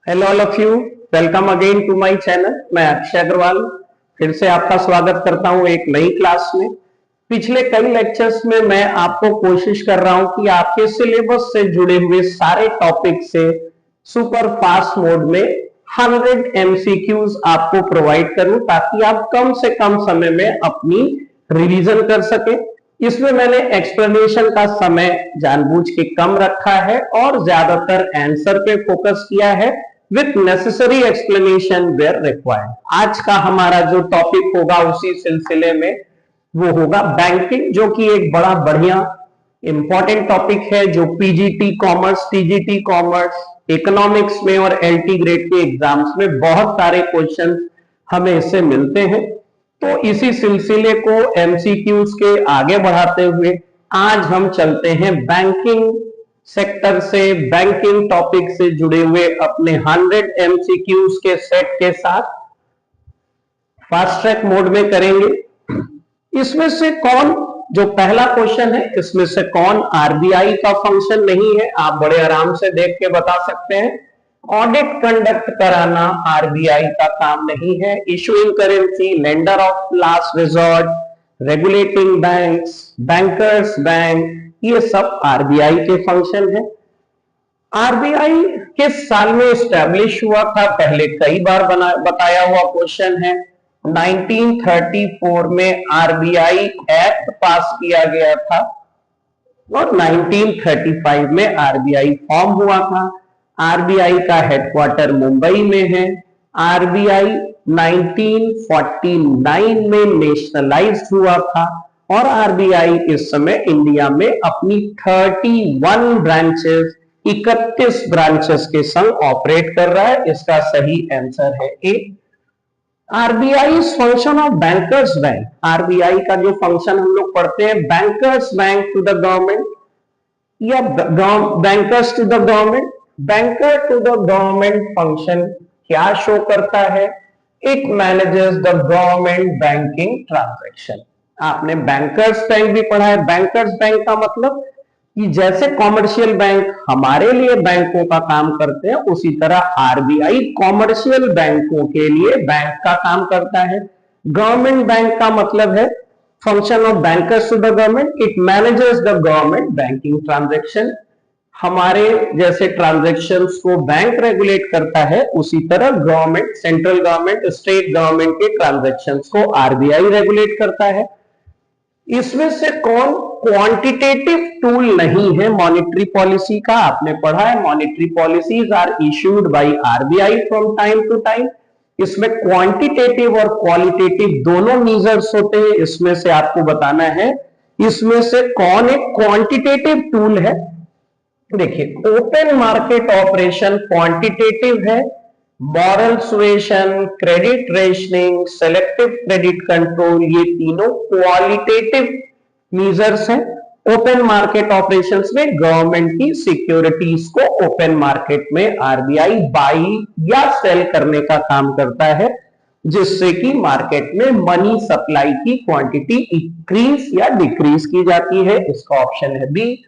Hello all of you, welcome again to my channel. मैं अक्षय अग्रवाल फिर से आपका स्वागत करता हूं एक नई क्लास में। पिछले कई लेक्चर्स में मैं आपको कोशिश कर रहा हूं कि आपके सिलेबस से जुड़े हुए सारे टॉपिक से सुपर फास्ट मोड में 100 एमसीक्यूज आपको प्रोवाइड करूं ताकि आप कम से कम समय में अपनी रिवीजन कर सकें। इसमें मैंने एक्सप्लेनेशन का समय जानबूझ के कम रखा है और ज्यादातर आंसर पे फोकस किया है with necessary explanation where required. आज का हमारा जो टॉपिक होगा उसी सिलसिले में वो होगा बैंकिंग, जो कि एक बड़ा बढ़िया इंपॉर्टेंट टॉपिक है जो PGT commerce, TGT commerce, economics में और एलटी ग्रेड के एग्जाम्स में बहुत सारे क्वेश्चन हमें इससे मिलते हैं। तो इसी सिलसिले को एमसीक्यूज के आगे बढ़ाते हुए आज हम चलते हैं बैंकिंग सेक्टर से, बैंकिंग टॉपिक से जुड़े हुए अपने 100 एमसीक्यूज के सेट के साथ फास्ट ट्रैक मोड में करेंगे। इसमें से कौन, जो पहला क्वेश्चन है, इसमें से कौन आरबीआई का फंक्शन नहीं है? आप बड़े आराम से देख के बता सकते हैं। ऑडिट कंडक्ट कराना आरबीआई का काम नहीं है। Issuing currency, lender of last resort, regulating banks, bankers bank, ये सब आरबीआई के फंक्शन है। आरबीआई किस साल में स्टैब्लिश हुआ था? पहले कई बार बताया हुआ क्वेश्चन है। 1934 में आरबीआई एक्ट पास किया गया था और 1935 में आरबीआई फॉर्म हुआ था। आरबीआई का हेडक्वार्टर मुंबई में है। आरबीआई 1949 में नेशनलाइज्ड हुआ था और आरबीआई इस समय इंडिया में अपनी 31 ब्रांचेस, 31 ब्रांचेस के संग ऑपरेट कर रहा है। इसका सही आंसर है A. RBI function of bankers bank, RBI का जो फंक्शन हम लोग पढ़ते हैं, bankers bank to the government या bankers to the government, banker to the government function क्या शो करता है? It manages the government banking transaction. आपने बैंकर्स बैंक भी पढ़ा है। बैंकर्स बैंक का मतलब कि जैसे कॉमर्शियल बैंक हमारे लिए बैंकों का काम करते हैं, उसी तरह आरबीआई कॉमर्शियल बैंकों के लिए बैंक का काम करता है। गवर्नमेंट बैंक का मतलब है function of bankers to the government, it manages the government banking transaction. हमारे जैसे ट्रांजैक्शंस को बैंक रेगुलेट करता है, उसी तरह government, central government, state government के ट्रांजैक्शंस को आरबीआई रेगुलेट करता है। इसमें से कौन क्वांटिटेटिव टूल नहीं है मॉनेटरी पॉलिसी का? आपने पढ़ा है monetary policies are issued by RBI from time to time. इसमें क्वांटिटेटिव और क्वालिटेटिव दोनों मेजर्स होते हैं। इसमें से आपको बताना है इसमें से कौन एक क्वांटिटेटिव टूल है। देखिए, ओपन मार्केट ऑपरेशन क्वांटिटेटिव है, moral suasion, credit rationing, selective credit control, ये तीनों क्वालिटेटिव मेजर्स हैं। ओपन मार्केट ऑपरेशंस में गवर्नमेंट की सिक्योरिटीज को ओपन मार्केट में आरबीआई बाई या सेल करने का काम करता है, जिससे कि मार्केट में मनी सप्लाई की क्वांटिटी इंक्रीज या डिक्रीज की जाती है। इसका ऑप्शन है बी।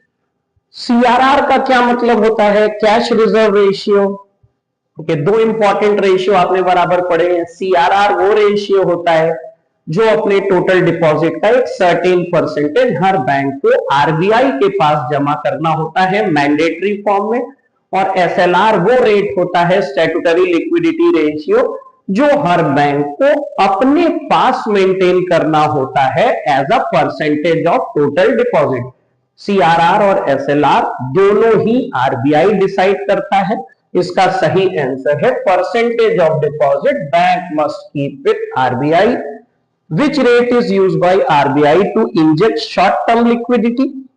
सीआरआर का क्या मतलब होता है? Cash reserve ratio. ओके, दो इंपॉर्टेंट रेशियो आपने बराबर पढ़े हैं। सीआरआर वो रेशियो होता है जो अपने टोटल डिपॉजिट का एक सर्टेन परसेंटेज हर बैंक को आरबीआई के पास जमा करना होता है मैंडेटरी फॉर्म में, और एसएलआर वो रेट होता है, स्टैट्यूटरी लिक्विडिटी रेशियो, जो हर बैंक को अपने पास मेंटेन करना होता है as a percentage of total deposit. CRR और एसएलआर दोनों ही आरबीआई डिसाइड करता है। इसका सही आंसर है percentage of deposit bank must keep with RBI. Which rate is used by RBI to inject short term liquidity?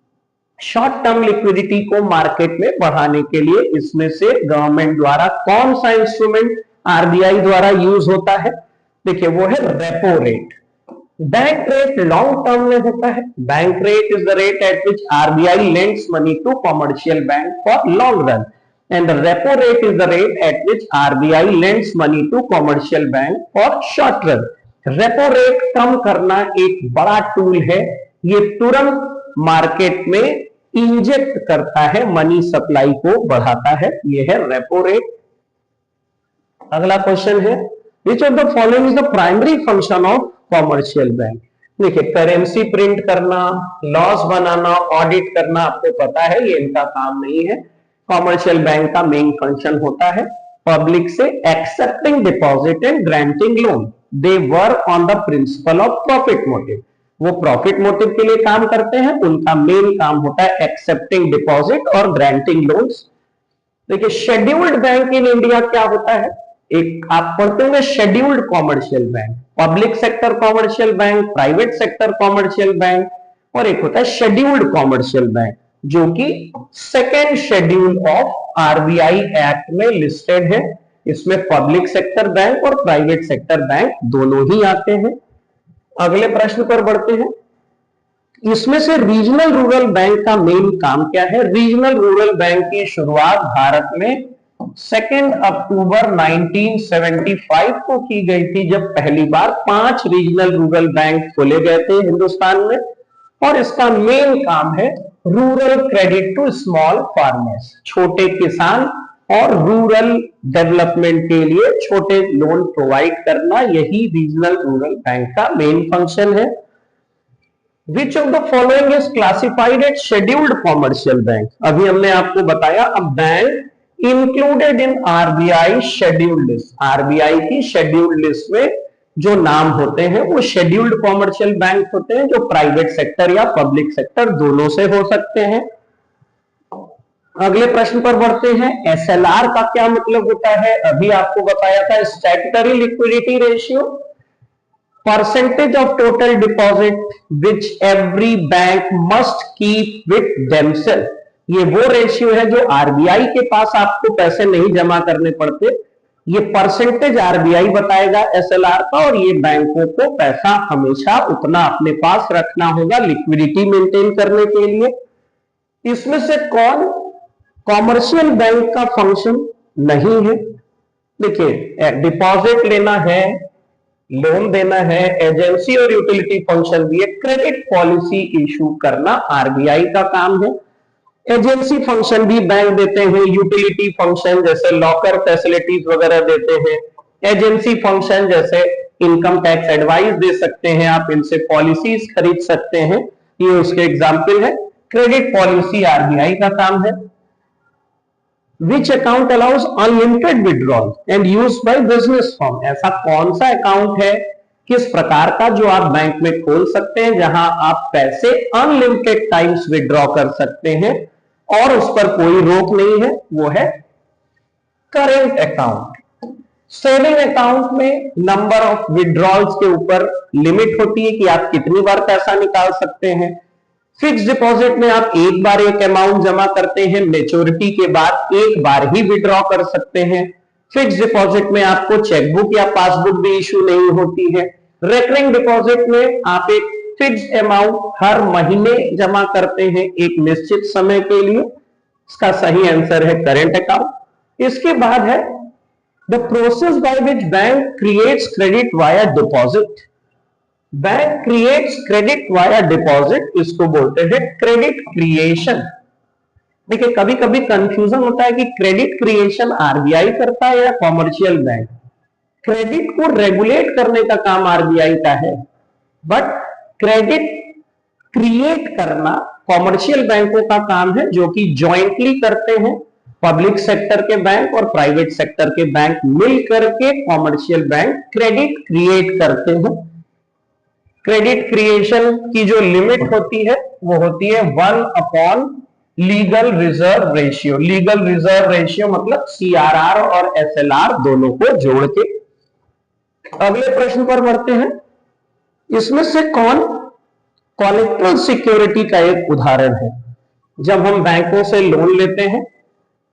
Short term liquidity को market में बढ़ाने के लिए इसमें से गवर्नमेंट द्वारा कौन सा इंस्ट्रूमेंट आरबीआई द्वारा यूज होता है? देखिए, वो है repo rate. Bank rate long term में होता है। Bank rate is the rate at which RBI lends money to commercial bank for long run, and the repo rate is the rate at which RBI lends money to commercial bank for short run. Repo rate कम करना एक बड़ा tool है। ये तुरंत market में inject करता है, मनी सप्लाई को बढ़ाता है। ये है रेपो रेट। अगला क्वेश्चन है, which of the following is the primary function of commercial bank. देखिए, करेंसी प्रिंट करना, लॉस बनाना, ऑडिट करना, आपको पता है ये इनका काम नहीं है। कॉमर्शियल बैंक का मेन फंक्शन होता है पब्लिक से accepting deposit and granting loan. They work on the principle of profit motive. वो प्रॉफिट मोटिव के लिए काम करते हैं, उनका मेन काम होता है एक्सेप्टिंग डिपॉजिट और ग्रांटिंग लोन्स। देखिए, शेड्यूल्ड बैंक इन इंडिया क्या होता है, एक आप पढ़ते होंगे scheduled commercial bank, public sector commercial bank, private sector commercial bank, और एक होता है शेड्यूल्ड कॉमर्शियल बैंक जो कि second schedule of RBI act में लिस्टेड है। इसमें पब्लिक सेक्टर बैंक और प्राइवेट सेक्टर बैंक दोनों ही आते हैं। अगले प्रश्न पर बढ़ते हैं, इसमें से रीजनल रूरल बैंक का मेन काम क्या है। रीजनल रूरल बैंक की शुरुआत भारत में 2 अक्टूबर 1975 को की गई थी, जब पहली बार 5 रीजनल रूरल बैंक खोले गए थे हिंदुस्तान में, और इसका मेन काम है rural credit to small farmers, छोटे किसान और रूरल डेवलपमेंट के लिए छोटे लोन प्रोवाइड करना, यही रीजनल रूरल बैंक का मेन फंक्शन है। Which of the following is classified as scheduled commercial bank? अभी हमने आपको बताया अब bank included in RBI scheduled list. RBI की शेड्यूल्ड लिस्ट में जो नाम होते हैं वो शेड्यूल्ड कॉमर्शियल बैंक होते हैं, जो प्राइवेट सेक्टर या पब्लिक सेक्टर दोनों से हो सकते हैं। अगले प्रश्न पर बढ़ते हैं, एसएलआर का क्या मतलब होता है। अभी आपको बताया था statutory liquidity ratio, percentage of total deposit which every bank must keep with themselves. ये वो रेशियो है जो आरबीआई के पास आपको पैसे नहीं जमा करने पड़ते, ये परसेंटेज आरबीआई बताएगा एसएलआर का, और ये बैंकों को पैसा हमेशा उतना अपने पास रखना होगा लिक्विडिटी मेंटेन करने के लिए। इसमें से कौन कॉमर्शियल बैंक का फंक्शन नहीं है। देखिए, डिपॉजिट लेना है, लोन देना है, एजेंसी और यूटिलिटी फंक्शन भी है, क्रेडिट पॉलिसी इशू करना आरबीआई का काम है। एजेंसी फंक्शन भी बैंक देते हैं, यूटिलिटी फंक्शन जैसे लॉकर फैसिलिटीज वगैरह देते हैं, एजेंसी फंक्शन जैसे इनकम टैक्स एडवाइस दे सकते हैं आप, इनसे पॉलिसीज खरीद सकते हैं, ये उसके एग्जाम्पल है। क्रेडिट पॉलिसी आरबीआई का काम है। Which account allows unlimited withdrawal and use by business firm? ऐसा कौन सा अकाउंट है, किस प्रकार का, जो आप बैंक में खोल सकते हैं जहां आप पैसे अनलिमिटेड टाइम्स विड्रॉ कर सकते हैं और उस पर कोई रोक नहीं है, वो है करेंट अकाउंट। सेविंग अकाउंट में नंबर ऑफ विड्रॉल्स के ऊपर लिमिट होती है कि आप कितनी बार पैसा निकाल सकते हैं। फिक्स डिपॉजिट में आप एक बार एक अमाउंट जमा करते हैं, मैच्योरिटी के बाद एक बार ही विड्रॉ कर सकते हैं। फिक्स डिपॉजिट में आपको चेकबुक या पासबुक भी इशू नहीं होती है। रिकरिंग डिपॉजिट में आप एक फिक्स अमाउंट हर महीने जमा करते हैं एक निश्चित समय के लिए। इसका सही आंसर है करेंट अकाउंट। इसके बाद है the process by which bank creates credit via deposit. Bank creates credit via deposit, इसको बोलते हैं क्रेडिट क्रिएशन। देखिए, कभी कभी कंफ्यूजन होता है कि क्रेडिट क्रिएशन आरबीआई करता है या कॉमर्शियल बैंक। क्रेडिट को रेगुलेट करने का काम आरबीआई का है, बट क्रेडिट क्रिएट करना कॉमर्शियल बैंकों का काम है, जो कि ज्वाइंटली करते हैं। पब्लिक सेक्टर के बैंक और प्राइवेट सेक्टर के बैंक मिल करके कॉमर्शियल बैंक क्रेडिट क्रिएट करते हैं। क्रेडिट क्रिएशन की जो लिमिट होती है वो होती है 1/, legal reserve ratio. Legal reserve ratio मतलब सीआरआर और एसएलआर दोनों को जोड़ के। अगले प्रश्न पर बढ़ते हैं, इसमें से कौन कोलेटरल सिक्योरिटी का एक उदाहरण है। जब हम बैंकों से लोन लेते हैं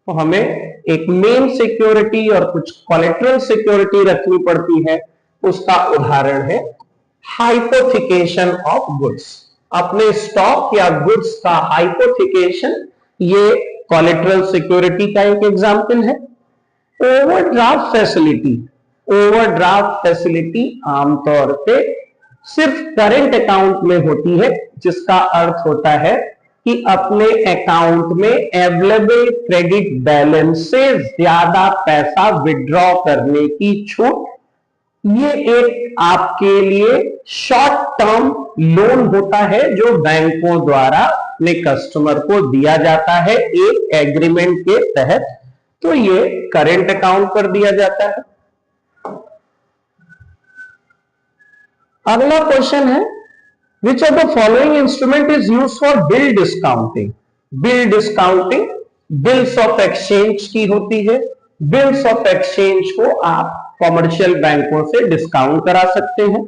तो हमें एक मेन सिक्योरिटी और कुछ कोलेटरल सिक्योरिटी रखनी पड़ती है। उसका उदाहरण है हाइपोथिकेशन ऑफ गुड्स। अपने स्टॉक या गुड्स का हाइपोथिकेशन, ये कोलेटरल सिक्योरिटी का एक एग्जाम्पल है। ओवरड्राफ्ट फैसिलिटी, ओवरड्राफ्ट फैसिलिटी आमतौर पे सिर्फ करेंट अकाउंट में होती है, जिसका अर्थ होता है कि अपने अकाउंट में अवेलेबल क्रेडिट बैलेंस से ज्यादा पैसा विड्रॉ करने की छूट। ये एक आपके लिए शॉर्ट टर्म लोन होता है जो बैंकों द्वारा अपने कस्टमर को दिया जाता है एक एग्रीमेंट के तहत। तो ये करेंट अकाउंट पर दिया जाता है। अगला क्वेश्चन है, which of the following instrument is use for bill discounting. Bill discounting bills of exchange की होती है। बिल्स ऑफ एक्सचेंज को आप कॉमर्शियल बैंकों से डिस्काउंट करा सकते हैं।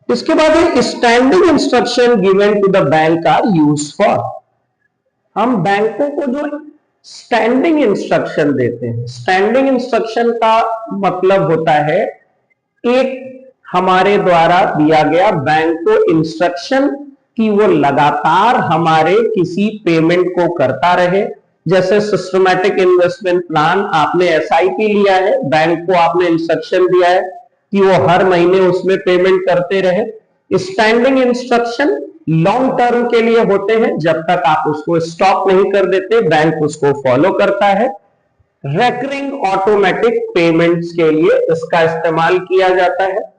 इसके बाद एक standing instruction given to the bank are use for. हम बैंकों को जो स्टैंडिंग इंस्ट्रक्शन देते हैं, स्टैंडिंग इंस्ट्रक्शन का मतलब होता है एक हमारे द्वारा दिया गया बैंक को इंस्ट्रक्शन कि वो लगातार हमारे किसी पेमेंट को करता रहे। जैसे सिस्टमैटिक इन्वेस्टमेंट प्लान, आपने एसआईपी लिया है, बैंक को आपने इंस्ट्रक्शन दिया है कि वो हर महीने उसमें पेमेंट करते रहे। स्टैंडिंग इंस्ट्रक्शन लॉन्ग टर्म के लिए होते हैं, जब तक आप उसको स्टॉप नहीं कर देते बैंक उसको फॉलो करता है। रेकरिंग ऑटोमेटिक पेमेंट्स के लिए इसका इस्तेमाल किया जाता है।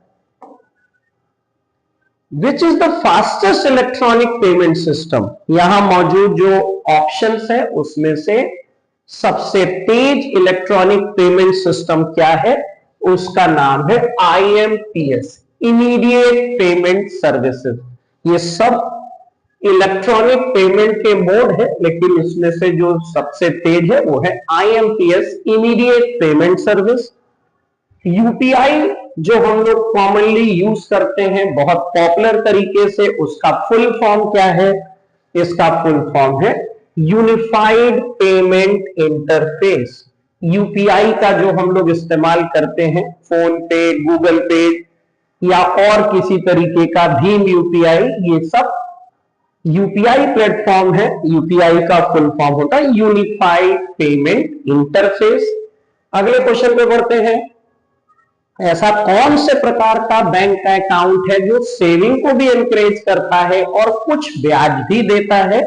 Which is the fastest electronic payment system. यहां मौजूद जो ऑप्शंस है उसमें से सबसे तेज इलेक्ट्रॉनिक पेमेंट सिस्टम क्या है, उसका नाम है IMPS, इमीडिएट पेमेंट सर्विसेज। ये सब इलेक्ट्रॉनिक पेमेंट के मोड है, लेकिन इसमें से जो सबसे तेज है वो है IMPS, immediate payment service. UPI जो हम लोग कॉमनली यूज करते हैं बहुत पॉपुलर तरीके से, उसका फुल फॉर्म क्या है, इसका फुल फॉर्म है यूनिफाइड पेमेंट इंटरफेस। यूपीआई का जो हम लोग इस्तेमाल करते हैं, फोन पे, गूगल पे या और किसी तरीके का भीम यूपीआई, ये सब यूपीआई प्लेटफॉर्म है। यूपीआई का फुल फॉर्म होता है यूनिफाइड पेमेंट इंटरफेस। अगले क्वेश्चन पे बढ़ते हैं, ऐसा कौन से प्रकार का बैंक का अकाउंट है जो सेविंग को भी एनकरेज करता है और कुछ ब्याज भी देता है।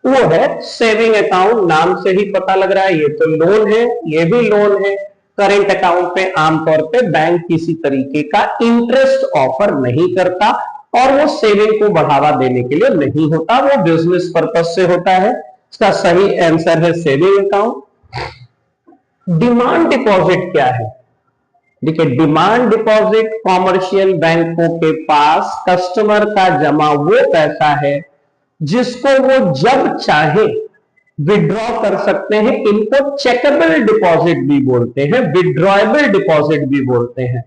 वो है सेविंग अकाउंट। नाम से ही पता लग रहा है ये तो लोन है, ये भी लोन है। करेंट अकाउंट पे आमतौर पे बैंक किसी तरीके का इंटरेस्ट ऑफर नहीं करता और वो सेविंग को बढ़ावा देने के लिए नहीं होता, वो बिजनेस पर्पज से होता है। इसका सही आंसर है सेविंग अकाउंट। डिमांड डिपॉजिट क्या है? देखिए, डिमांड डिपॉजिट कॉमर्शियल बैंकों के पास कस्टमर का जमा वो पैसा है जिसको वो जब चाहे विड्रॉ कर सकते हैं। इनको चेकेबल डिपॉजिट भी बोलते हैं, विड्रॉएबल डिपॉजिट भी बोलते हैं।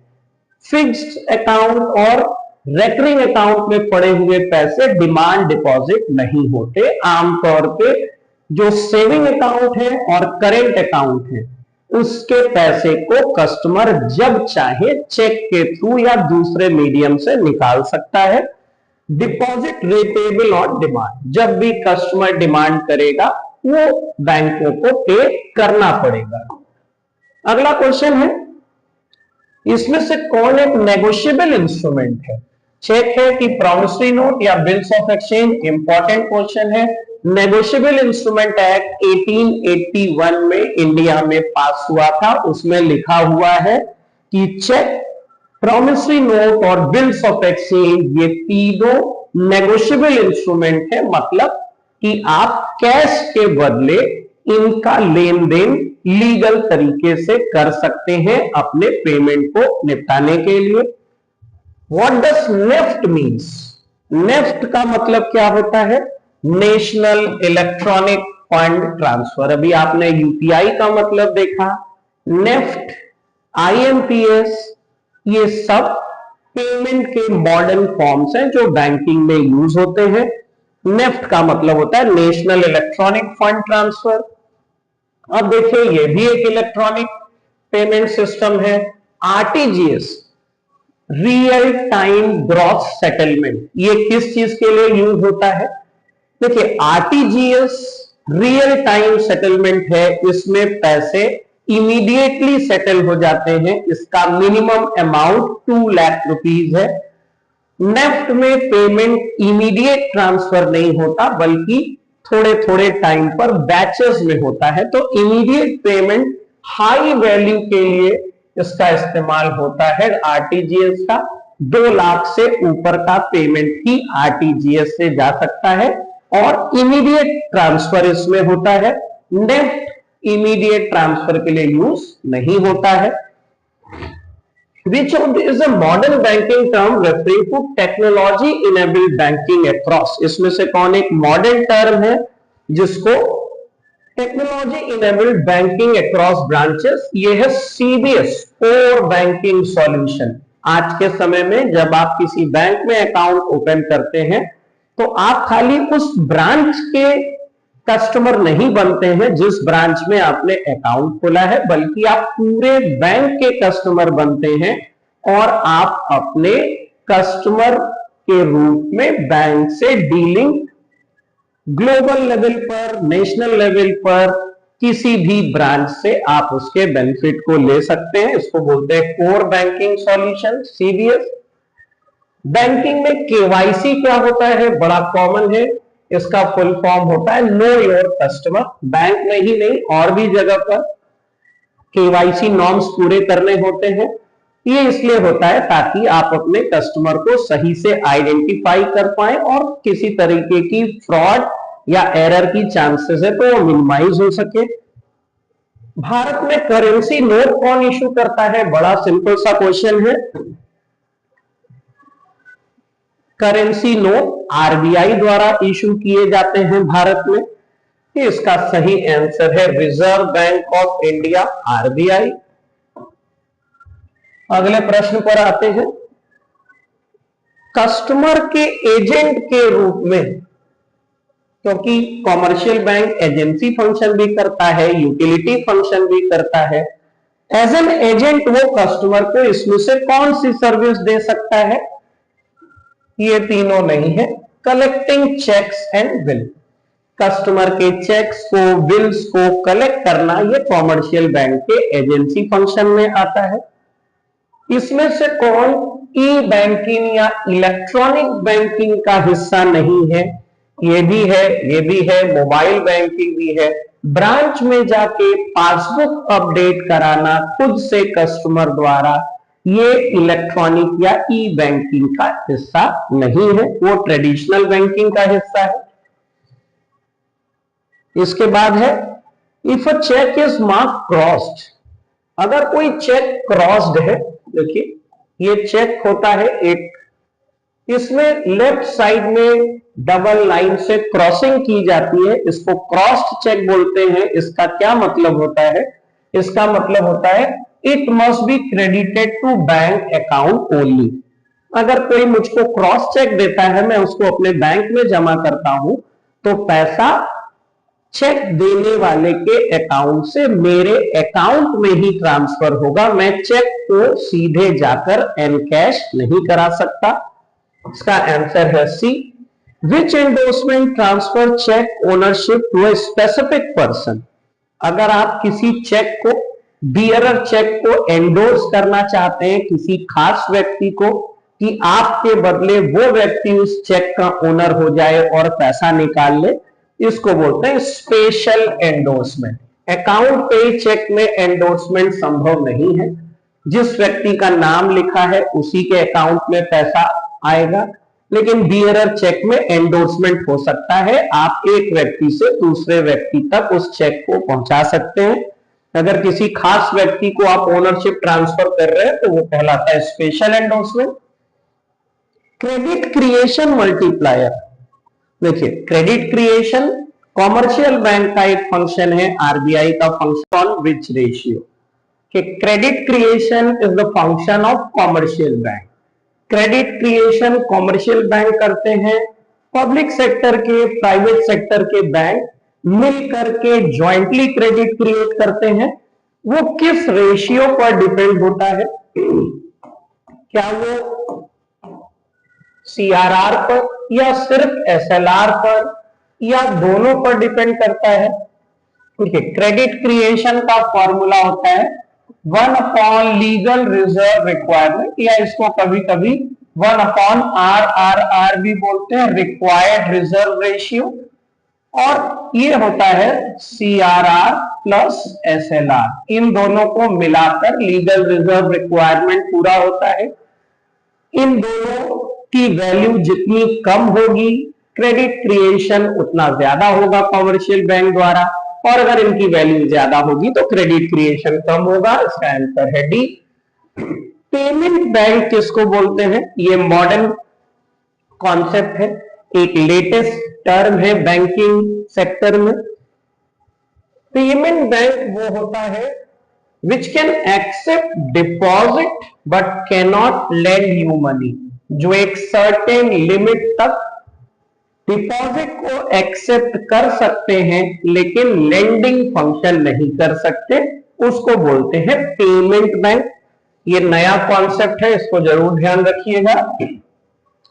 फिक्स्ड अकाउंट और रेकरिंग अकाउंट में पड़े हुए पैसे डिमांड डिपॉजिट नहीं होते। आमतौर पे जो सेविंग अकाउंट है और करेंट अकाउंट है, उसके पैसे को कस्टमर जब चाहे चेक के थ्रू या दूसरे मीडियम से निकाल सकता है। डिपॉजिट रेटेबल ऑन डिमांड, जब भी कस्टमर डिमांड करेगा वो बैंकों को पे करना पड़ेगा। अगला क्वेश्चन है, इसमें से कौन एक नेगोशिएबल इंस्ट्रूमेंट है? चेक है कि प्रॉमिसरी नोट या bills of exchange. Important question है। नेगोशिएबल इंस्ट्रूमेंट एक्ट 1881 में इंडिया में पास हुआ था। उसमें लिखा हुआ है कि चेक, प्रॉमिसरी नोट और बिल्स ऑफ एक्सचेंज ये तीनों नेगोशिएबल इंस्ट्रूमेंट है, मतलब कि आप कैश के बदले इनका लेन देन लीगल तरीके से कर सकते हैं अपने पेमेंट को निपटाने के लिए। What does NEFT means? NEFT का मतलब क्या होता है? National electronic fund transfer. अभी आपने यूपीआई का मतलब देखा, नेफ्ट, IMPS, ये सब पेमेंट के मॉडर्न फॉर्म्स हैं जो बैंकिंग में यूज होते हैं। नेफ्ट का मतलब होता है नेशनल इलेक्ट्रॉनिक फंड ट्रांसफर। अब देखिए, ये भी एक इलेक्ट्रॉनिक पेमेंट सिस्टम है। RTGS, real time gross settlement, ये किस चीज के लिए यूज होता है? देखिए, RTGS रियल टाइम सेटलमेंट है, इसमें पैसे इमीडिएटली सेटल हो जाते हैं। इसका मिनिमम अमाउंट 2 लाख रुपीज है। नेफ्ट में पेमेंट इमीडिएट ट्रांसफर नहीं होता बल्कि थोड़े थोड़े टाइम पर बैचेस में होता है। तो इमीडिएट पेमेंट हाई वैल्यू के लिए इसका इस्तेमाल होता है आरटीजीएस का। 2 लाख से ऊपर का पेमेंट ही आरटीजीएस से जा सकता है और इमीडिएट ट्रांसफर इसमें होता है। नेफ्ट इमीडिएट ट्रांसफर के लिए यूज नहीं होता है। Which of is a modern banking term referring to technology enabled banking across? इसमें से कौन एक मॉडर्न टर्म है जिसको technology enabled banking across branches, ये है सीबीएस कोर बैंकिंग सॉल्यूशन। आज के समय में जब आप किसी बैंक में अकाउंट ओपन करते हैं तो आप खाली उस ब्रांच के कस्टमर नहीं बनते हैं जिस ब्रांच में आपने अकाउंट खोला है, बल्कि आप पूरे बैंक के कस्टमर बनते हैं और आप अपने कस्टमर के रूप में बैंक से डीलिंग ग्लोबल लेवल पर, नेशनल लेवल पर किसी भी ब्रांच से आप उसके बेनिफिट को ले सकते हैं। इसको बोलते हैं core banking solution, CBS. Banking में केवाईसी क्या होता है, बड़ा कॉमन है। इसका फुल फॉर्म होता है नो योर कस्टमर। बैंक में ही नहीं और भी जगह पर केवाईसी नॉर्म्स पूरे करने होते हैं। ये इसलिए होता है ताकि आप अपने कस्टमर को सही से आइडेंटिफाई कर पाए और किसी तरीके की फ्रॉड या एरर की चांसेस है तो वो मिनिमाइज हो सके। भारत में करेंसी नोट कौन इशू करता है, बड़ा सिंपल सा क्वेश्चन है। करेंसी नोट आरबीआई द्वारा इशू किए जाते हैं भारत में। इसका सही आंसर है reserve bank of India, RBI. अगले प्रश्न पर आते हैं। कस्टमर के एजेंट के रूप में, क्योंकि कॉमर्शियल बैंक एजेंसी फंक्शन भी करता है, यूटिलिटी फंक्शन भी करता है, एज एन एजेंट वो कस्टमर को इसमें से कौन सी सर्विस दे सकता है? ये तीनों नहीं है। Collecting cheques and bill, customer के चेक्स को, बिल्स को कलेक्ट करना, ये कॉमर्शियल बैंक के एजेंसी फंक्शन में आता है। इसमें से कौन ई बैंकिंग या इलेक्ट्रॉनिक बैंकिंग का हिस्सा नहीं है? ये भी है, ये भी है, मोबाइल बैंकिंग भी है। ब्रांच में जाके पासबुक अपडेट कराना खुद से कस्टमर द्वारा, ये इलेक्ट्रॉनिक या ई बैंकिंग का हिस्सा नहीं है, वो ट्रेडिशनल बैंकिंग का हिस्सा है। इसके बाद है if a cheque is mark crossed, अगर कोई चेक क्रॉस्ड है, देखिए ये चेक होता है एक, इसमें लेफ्ट साइड में डबल लाइन से क्रॉसिंग की जाती है, इसको क्रॉस्ड चेक बोलते हैं। इसका क्या मतलब होता है? इसका मतलब होता है it must be credited to bank account only. अगर कोई मुझको क्रॉस चेक देता है, मैं उसको अपने बैंक में जमा करता हूं, तो पैसा चेक देने वाले के अकाउंट से मेरे अकाउंट में ही ट्रांसफर होगा, मैं चेक को सीधे जाकर एनकैश नहीं करा सकता। इसका आंसर है C. Which endorsement transfer cheque ownership to a specific person, अगर आप किसी चेक को, बियरर चेक को एंडोर्स करना चाहते हैं किसी खास व्यक्ति को कि आपके बदले वो व्यक्ति उस चेक का ओनर हो जाए और पैसा निकाल ले, इसको बोलते हैं स्पेशल एंडोर्समेंट। अकाउंट पे चेक में एंडोर्समेंट संभव नहीं है, जिस व्यक्ति का नाम लिखा है उसी के अकाउंट में पैसा आएगा, लेकिन बियरर चेक में एंडोर्समेंट हो सकता है। आप एक व्यक्ति से दूसरे व्यक्ति तक उस चेक को पहुंचा सकते हैं। अगर किसी खास व्यक्ति को आप ओनरशिप ट्रांसफर कर रहे हैं तो वो कहलाता है special endorsement. Credit creation multiplier, देखिए क्रेडिट क्रिएशन कॉमर्शियल बैंक का एक फंक्शन है, आरबीआई का फंक्शन ऑन विच रेशियो, कि credit creation is the function of commercial bank. Credit creation commercial bank करते हैं, पब्लिक सेक्टर के, प्राइवेट सेक्टर के बैंक मिल करके ज्वाइंटली क्रेडिट क्रिएट करते हैं। वो किस रेशियो पर डिपेंड होता है? क्या वो सीआरआर पर या सिर्फ एसएलआर पर या दोनों पर डिपेंड करता है? ठीक है, क्रेडिट क्रिएशन का फॉर्मूला होता है 1 अपॉन लीगल रिजर्व रिक्वायरमेंट, या इसको कभी कभी 1/RRR भी बोलते हैं, रिक्वायर्ड रिजर्व रेशियो, और ये होता है CRR प्लस SLR। इन दोनों को मिलाकर लीगल रिजर्व रिक्वायरमेंट पूरा होता है। इन दोनों की वैल्यू जितनी कम होगी, क्रेडिट क्रिएशन उतना ज्यादा होगा कॉमर्शियल बैंक द्वारा, और अगर इनकी वैल्यू ज्यादा होगी तो क्रेडिट क्रिएशन कम होगा। इसका आंसर है डी। पेमेंट बैंक किसको बोलते हैं? ये मॉडर्न कॉन्सेप्ट है, एक लेटेस्ट टर्म है बैंकिंग सेक्टर में। पेमेंट बैंक वो होता है which can accept deposit but cannot lend you money, जो एक सर्टेन लिमिट तक डिपॉजिट को एक्सेप्ट कर सकते हैं लेकिन लेंडिंग फंक्शन नहीं कर सकते, उसको बोलते हैं पेमेंट बैंक। ये नया कॉन्सेप्ट है, इसको जरूर ध्यान रखिएगा।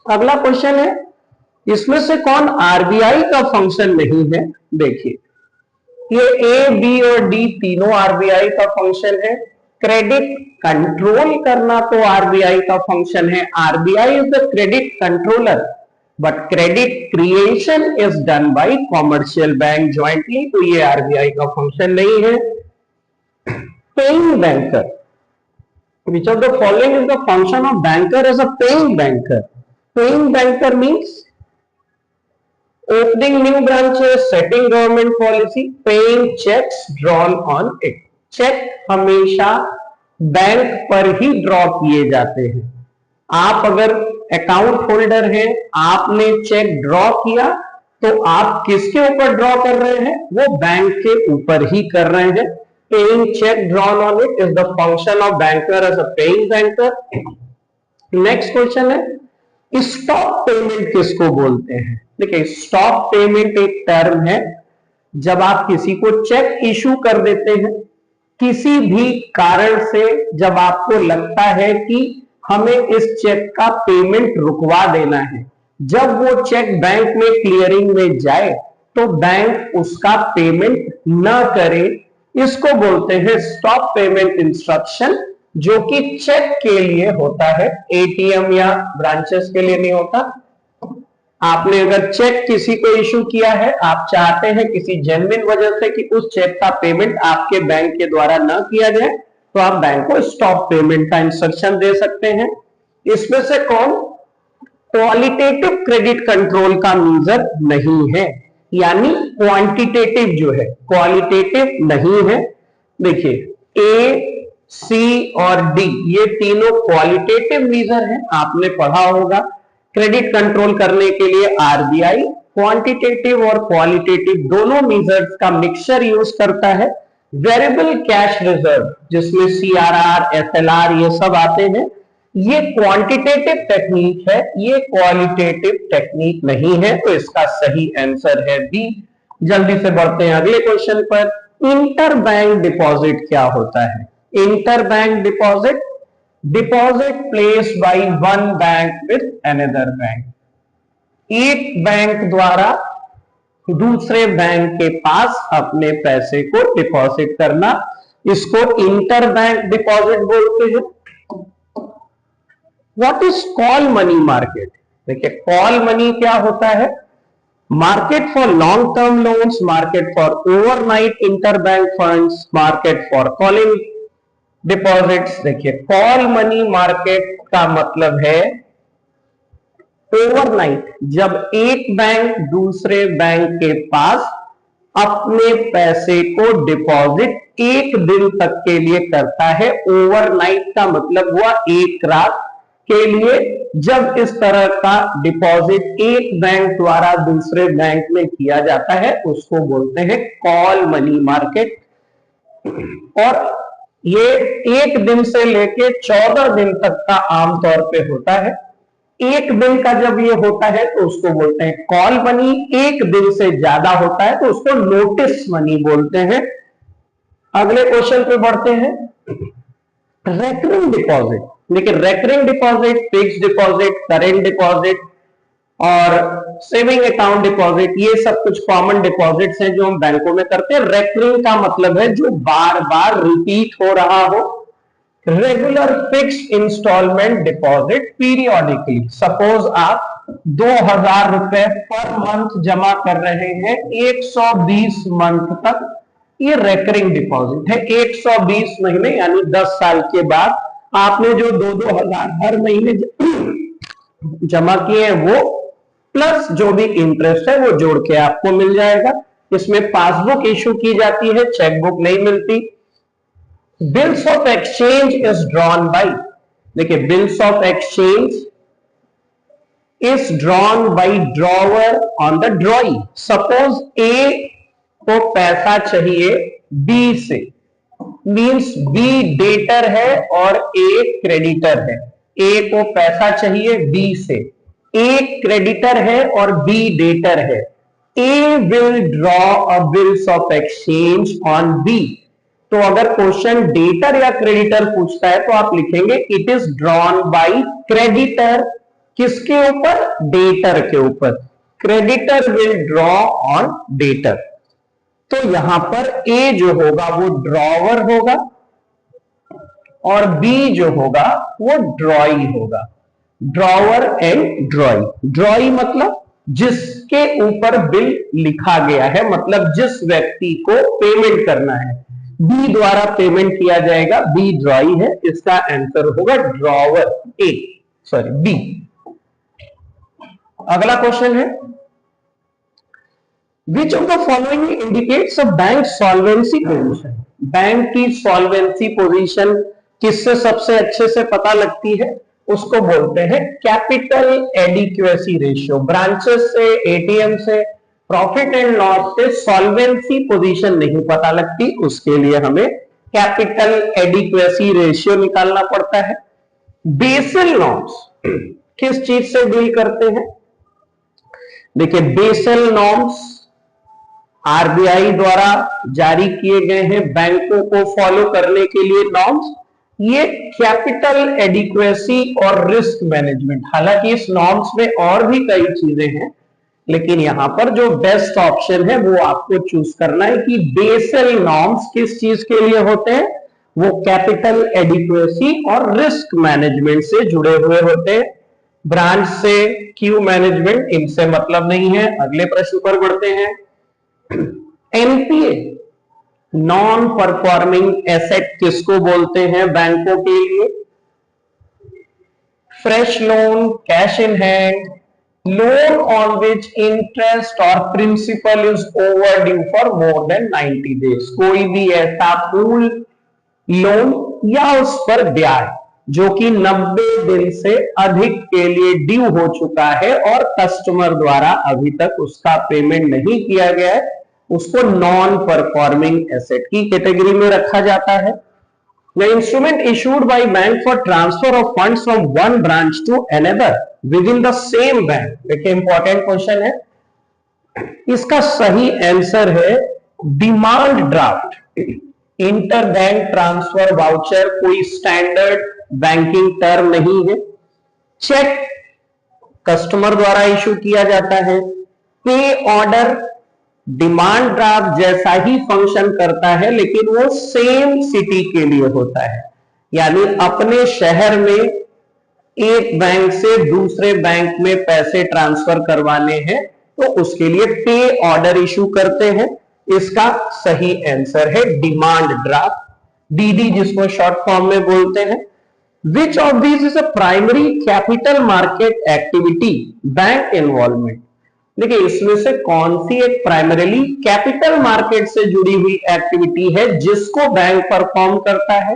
अगला क्वेश्चन है, इसमें से कौन आरबीआई का फंक्शन नहीं है? देखिए, ये ए, बी और डी तीनों आरबीआई का फंक्शन है। क्रेडिट कंट्रोल करना तो आरबीआई का फंक्शन है, RBI is the credit controller, but credit creation is done by commercial bank jointly, तो ये आरबीआई का फंक्शन नहीं है। Paying banker, which of the following is the function of banker as a paying banker? Paying banker means opening new branches, setting government policy, paying checks drawn on it. Cheque हमेशा bank पर ही draw किए जाते हैं। आप अगर account holder हैं, आपने चेक ड्रॉ किया तो आप किसके ऊपर ड्रॉ कर रहे हैं? वो बैंक के ऊपर ही कर रहे हैं। Paying check drawn on it is the function of banker as a paying banker. Next question है, स्टॉप पेमेंट किसको बोलते हैं? देखिए, स्टॉप पेमेंट एक टर्म है, जब आप किसी को चेक इशू कर देते हैं किसी भी कारण से, जब आपको लगता है कि हमें इस चेक का पेमेंट रुकवा देना है, जब वो चेक बैंक में क्लियरिंग में जाए तो बैंक उसका पेमेंट न करे, इसको बोलते हैं स्टॉप पेमेंट इंस्ट्रक्शन, जो कि चेक के लिए होता है, एटीएम या ब्रांचेस के लिए नहीं होता। आपने अगर चेक किसी को इशू किया है, आप चाहते हैं किसी जेन्युइन वजह से कि उस चेक का पेमेंट आपके बैंक के द्वारा न किया जाए, तो आप बैंक को स्टॉप पेमेंट का इंस्ट्रक्शन दे सकते हैं। इसमें से कौन क्वालिटेटिव क्रेडिट कंट्रोल का मीजर नहीं है, यानी क्वांटिटेटिव जो है, क्वालिटेटिव नहीं है। देखिए, ए, सी और डी ये तीनों क्वालिटेटिव मीजर हैं, आपने पढ़ा होगा। क्रेडिट कंट्रोल करने के लिए आरबीआई क्वांटिटेटिव और क्वालिटेटिव दोनों मीजर्स का मिक्सचर यूज करता है। वेरिएबल कैश रिजर्व, जिसमें सीआरआर, एसएलआर ये सब आते हैं, ये क्वांटिटेटिव टेक्निक है, ये क्वालिटेटिव टेक्निक नहीं है, तो इसका सही आंसर है बी। जल्दी से बढ़ते हैं अगले क्वेश्चन पर। इंटर बैंक डिपॉजिट क्या होता है? Inter bank deposit, deposit placed by one bank with another bank, एक बैंक द्वारा दूसरे बैंक के पास अपने पैसे को डिपॉजिट करना, इसको इंटर बैंक डिपॉजिट बोलते हैं। What is call money market? देखिए, कॉल मनी क्या होता है? Market for long term loans, market for overnight interbank funds, market for calling deposits. देखिए, कॉल मनी मार्केट का मतलब है ओवरनाइट, जब एक बैंक दूसरे बैंक के पास अपने पैसे को डिपॉजिट एक दिन तक के लिए करता है। ओवरनाइट का मतलब हुआ एक रात के लिए। जब इस तरह का डिपॉजिट एक बैंक द्वारा दूसरे बैंक में किया जाता है, उसको बोलते हैं कॉल मनी मार्केट। और ये एक दिन से लेके 14 दिन तक का आमतौर पे होता है। एक दिन का जब ये होता है तो उसको बोलते हैं कॉल मनी, एक दिन से ज्यादा होता है तो उसको नोटिस मनी बोलते हैं। अगले क्वेश्चन पे बढ़ते हैं, रेकरिंग डिपॉजिट। देखिए, recurring deposit, fix deposit, current deposit और सेविंग अकाउंट डिपॉजिट, ये सब कुछ कॉमन डिपॉजिट्स हैं जो हम बैंकों में करते हैं। रेकरिंग का मतलब है जो बार बार रिपीट हो रहा हो। Regular fixed instalment deposit periodically. Suppose आप 2000 रुपए पर मंथ जमा कर रहे हैं 120 मंथ तक, ये रेकरिंग डिपॉजिट है। 120 महीने यानी 10 साल के बाद आपने जो 2-2 हजार हर महीने जमा किए हैं वो प्लस जो भी इंटरेस्ट है वो जोड़ के आपको मिल जाएगा। इसमें पासबुक इशू की जाती है, चेकबुक नहीं मिलती। Bills of exchange is drawn by, देखिए bills of exchange is drawn by drawer on the drawee. Suppose A को पैसा चाहिए बी से, मींस बी डेटर है और ए क्रेडिटर है। ए को पैसा चाहिए बी से, ए क्रेडिटर है और बी डेटर है। A will draw a bills of exchange on B. तो अगर क्वेश्चन डेटर या क्रेडिटर पूछता है तो आप लिखेंगे it is drawn bye creditor. किसके ऊपर? डेटर के ऊपर। Creditor will draw on debtor. तो यहां पर ए जो होगा वो ड्रॉवर होगा और बी जो होगा वो ड्रॉई होगा। Drawer and ड्रॉई। ड्रॉई मतलब जिसके ऊपर बिल लिखा गया है, मतलब जिस व्यक्ति को पेमेंट करना है, बी द्वारा पेमेंट किया जाएगा, बी ड्रॉई है। इसका आंसर होगा ड्रॉवर बी। अगला क्वेश्चन है which of the following indicates a bank solvency position. Bank की सॉल्वेंसी पोजीशन किससे सबसे अच्छे से पता लगती है? उसको बोलते हैं कैपिटल एडिक्वेसी रेशियो। ब्रांचेस से, एटीएम से, प्रॉफिट एंड लॉस से सॉल्वेंसी पोजीशन नहीं पता लगती, उसके लिए हमें कैपिटल एडिक्वेसी रेशियो निकालना पड़ता है। बेसल नॉर्म्स किस चीज से डील करते हैं? देखिए बेसल नॉर्म्स आरबीआई द्वारा जारी किए गए हैं बैंकों को फॉलो करने के लिए नॉर्म्स। ये कैपिटल एडिक्वेसी और रिस्क मैनेजमेंट, हालांकि इस नॉर्म्स में और भी कई चीजें हैं, लेकिन यहां पर जो बेस्ट ऑप्शन है वो आपको चूज करना है कि बेसल नॉर्म्स किस चीज के लिए होते हैं। वो कैपिटल एडिक्वेसी और रिस्क मैनेजमेंट से जुड़े हुए होते हैं। ब्रांच से, क्यू मैनेजमेंट, इनसे मतलब नहीं है। अगले प्रश्न पर बढ़ते हैं। एनपीए नॉन परफॉर्मिंग एसेट किसको बोलते हैं बैंकों के लिए? Fresh loan, cash in hand, loan on which interest और principal is over due for more than 90 days. कोई भी ऐसा पूल लोन या उस पर ब्याज जो कि 90 दिन से अधिक के लिए ड्यू हो चुका है और कस्टमर द्वारा अभी तक उसका पेमेंट नहीं किया गया है, उसको नॉन परफॉर्मिंग एसेट की कैटेगरी में रखा जाता है। The instrument issued by bank for transfer of funds from one branch to another within the same bank। देखिए इंपॉर्टेंट क्वेश्चन है, इसका सही आंसर है demand draft. Inter bank transfer voucher कोई स्टैंडर्ड बैंकिंग टर्म नहीं है। चेक कस्टमर द्वारा issue किया जाता है। पे ऑर्डर डिमांड ड्राफ्ट जैसा ही फंक्शन करता है, लेकिन वो सेम सिटी के लिए होता है, यानी अपने शहर में एक बैंक से दूसरे बैंक में पैसे ट्रांसफर करवाने हैं तो उसके लिए पे ऑर्डर इशू करते हैं। इसका सही आंसर है डिमांड ड्राफ्ट, डीडी जिसको शॉर्ट फॉर्म में बोलते हैं। Which of this is a primary capital market activity bank involvement. देखिए इसमें से कौन सी एक प्राइमरीली कैपिटल मार्केट से जुड़ी हुई एक्टिविटी है जिसको बैंक परफॉर्म करता है?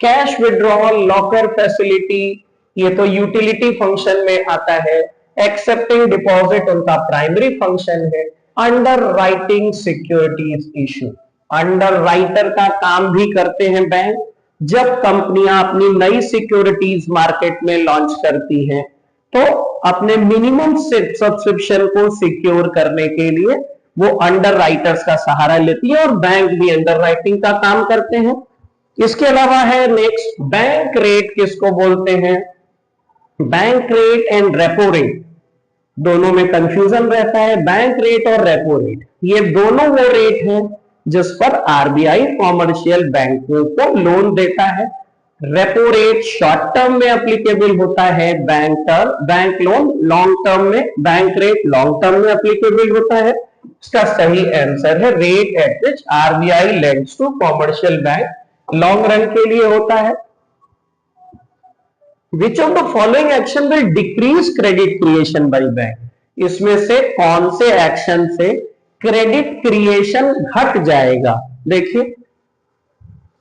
कैश विड्रॉल, लॉकर फैसिलिटी, ये तो यूटिलिटी फंक्शन में आता है। एक्सेप्टिंग डिपॉजिट उनका प्राइमरी फंक्शन है। Under writing securities issue, under writer का काम भी करते हैं बैंक। जब कंपनियां अपनी नई सिक्योरिटीज मार्केट में लॉन्च करती हैं तो अपने मिनिमम सब्सक्रिप्शन को सिक्योर करने के लिए वो अंडर राइटर्स का सहारा लेती है और बैंक भी अंडर राइटिंग का काम करते हैं। इसके अलावा है नेक्स्ट बैंक रेट किसको बोलते हैं? Bank rate and repo rate दोनों में कंफ्यूजन रहता है। बैंक रेट और रेपो रेट ये दोनों वो रेट हैं जिस पर आरबीआई कॉमर्शियल बैंकों को लोन देता है। रेपो रेट शॉर्ट टर्म में एप्लीकेबल होता है, बैंक लोन लॉन्ग टर्म में, बैंक रेट लॉन्ग टर्म में एप्लीकेबल होता है। इसका सही आंसर है rate at which RBI lends to commercial bank, long run के लिए होता है। Which of the following action will decrease credit creation by bank, इसमें से कौन से एक्शन से क्रेडिट क्रिएशन घट जाएगा? देखिए,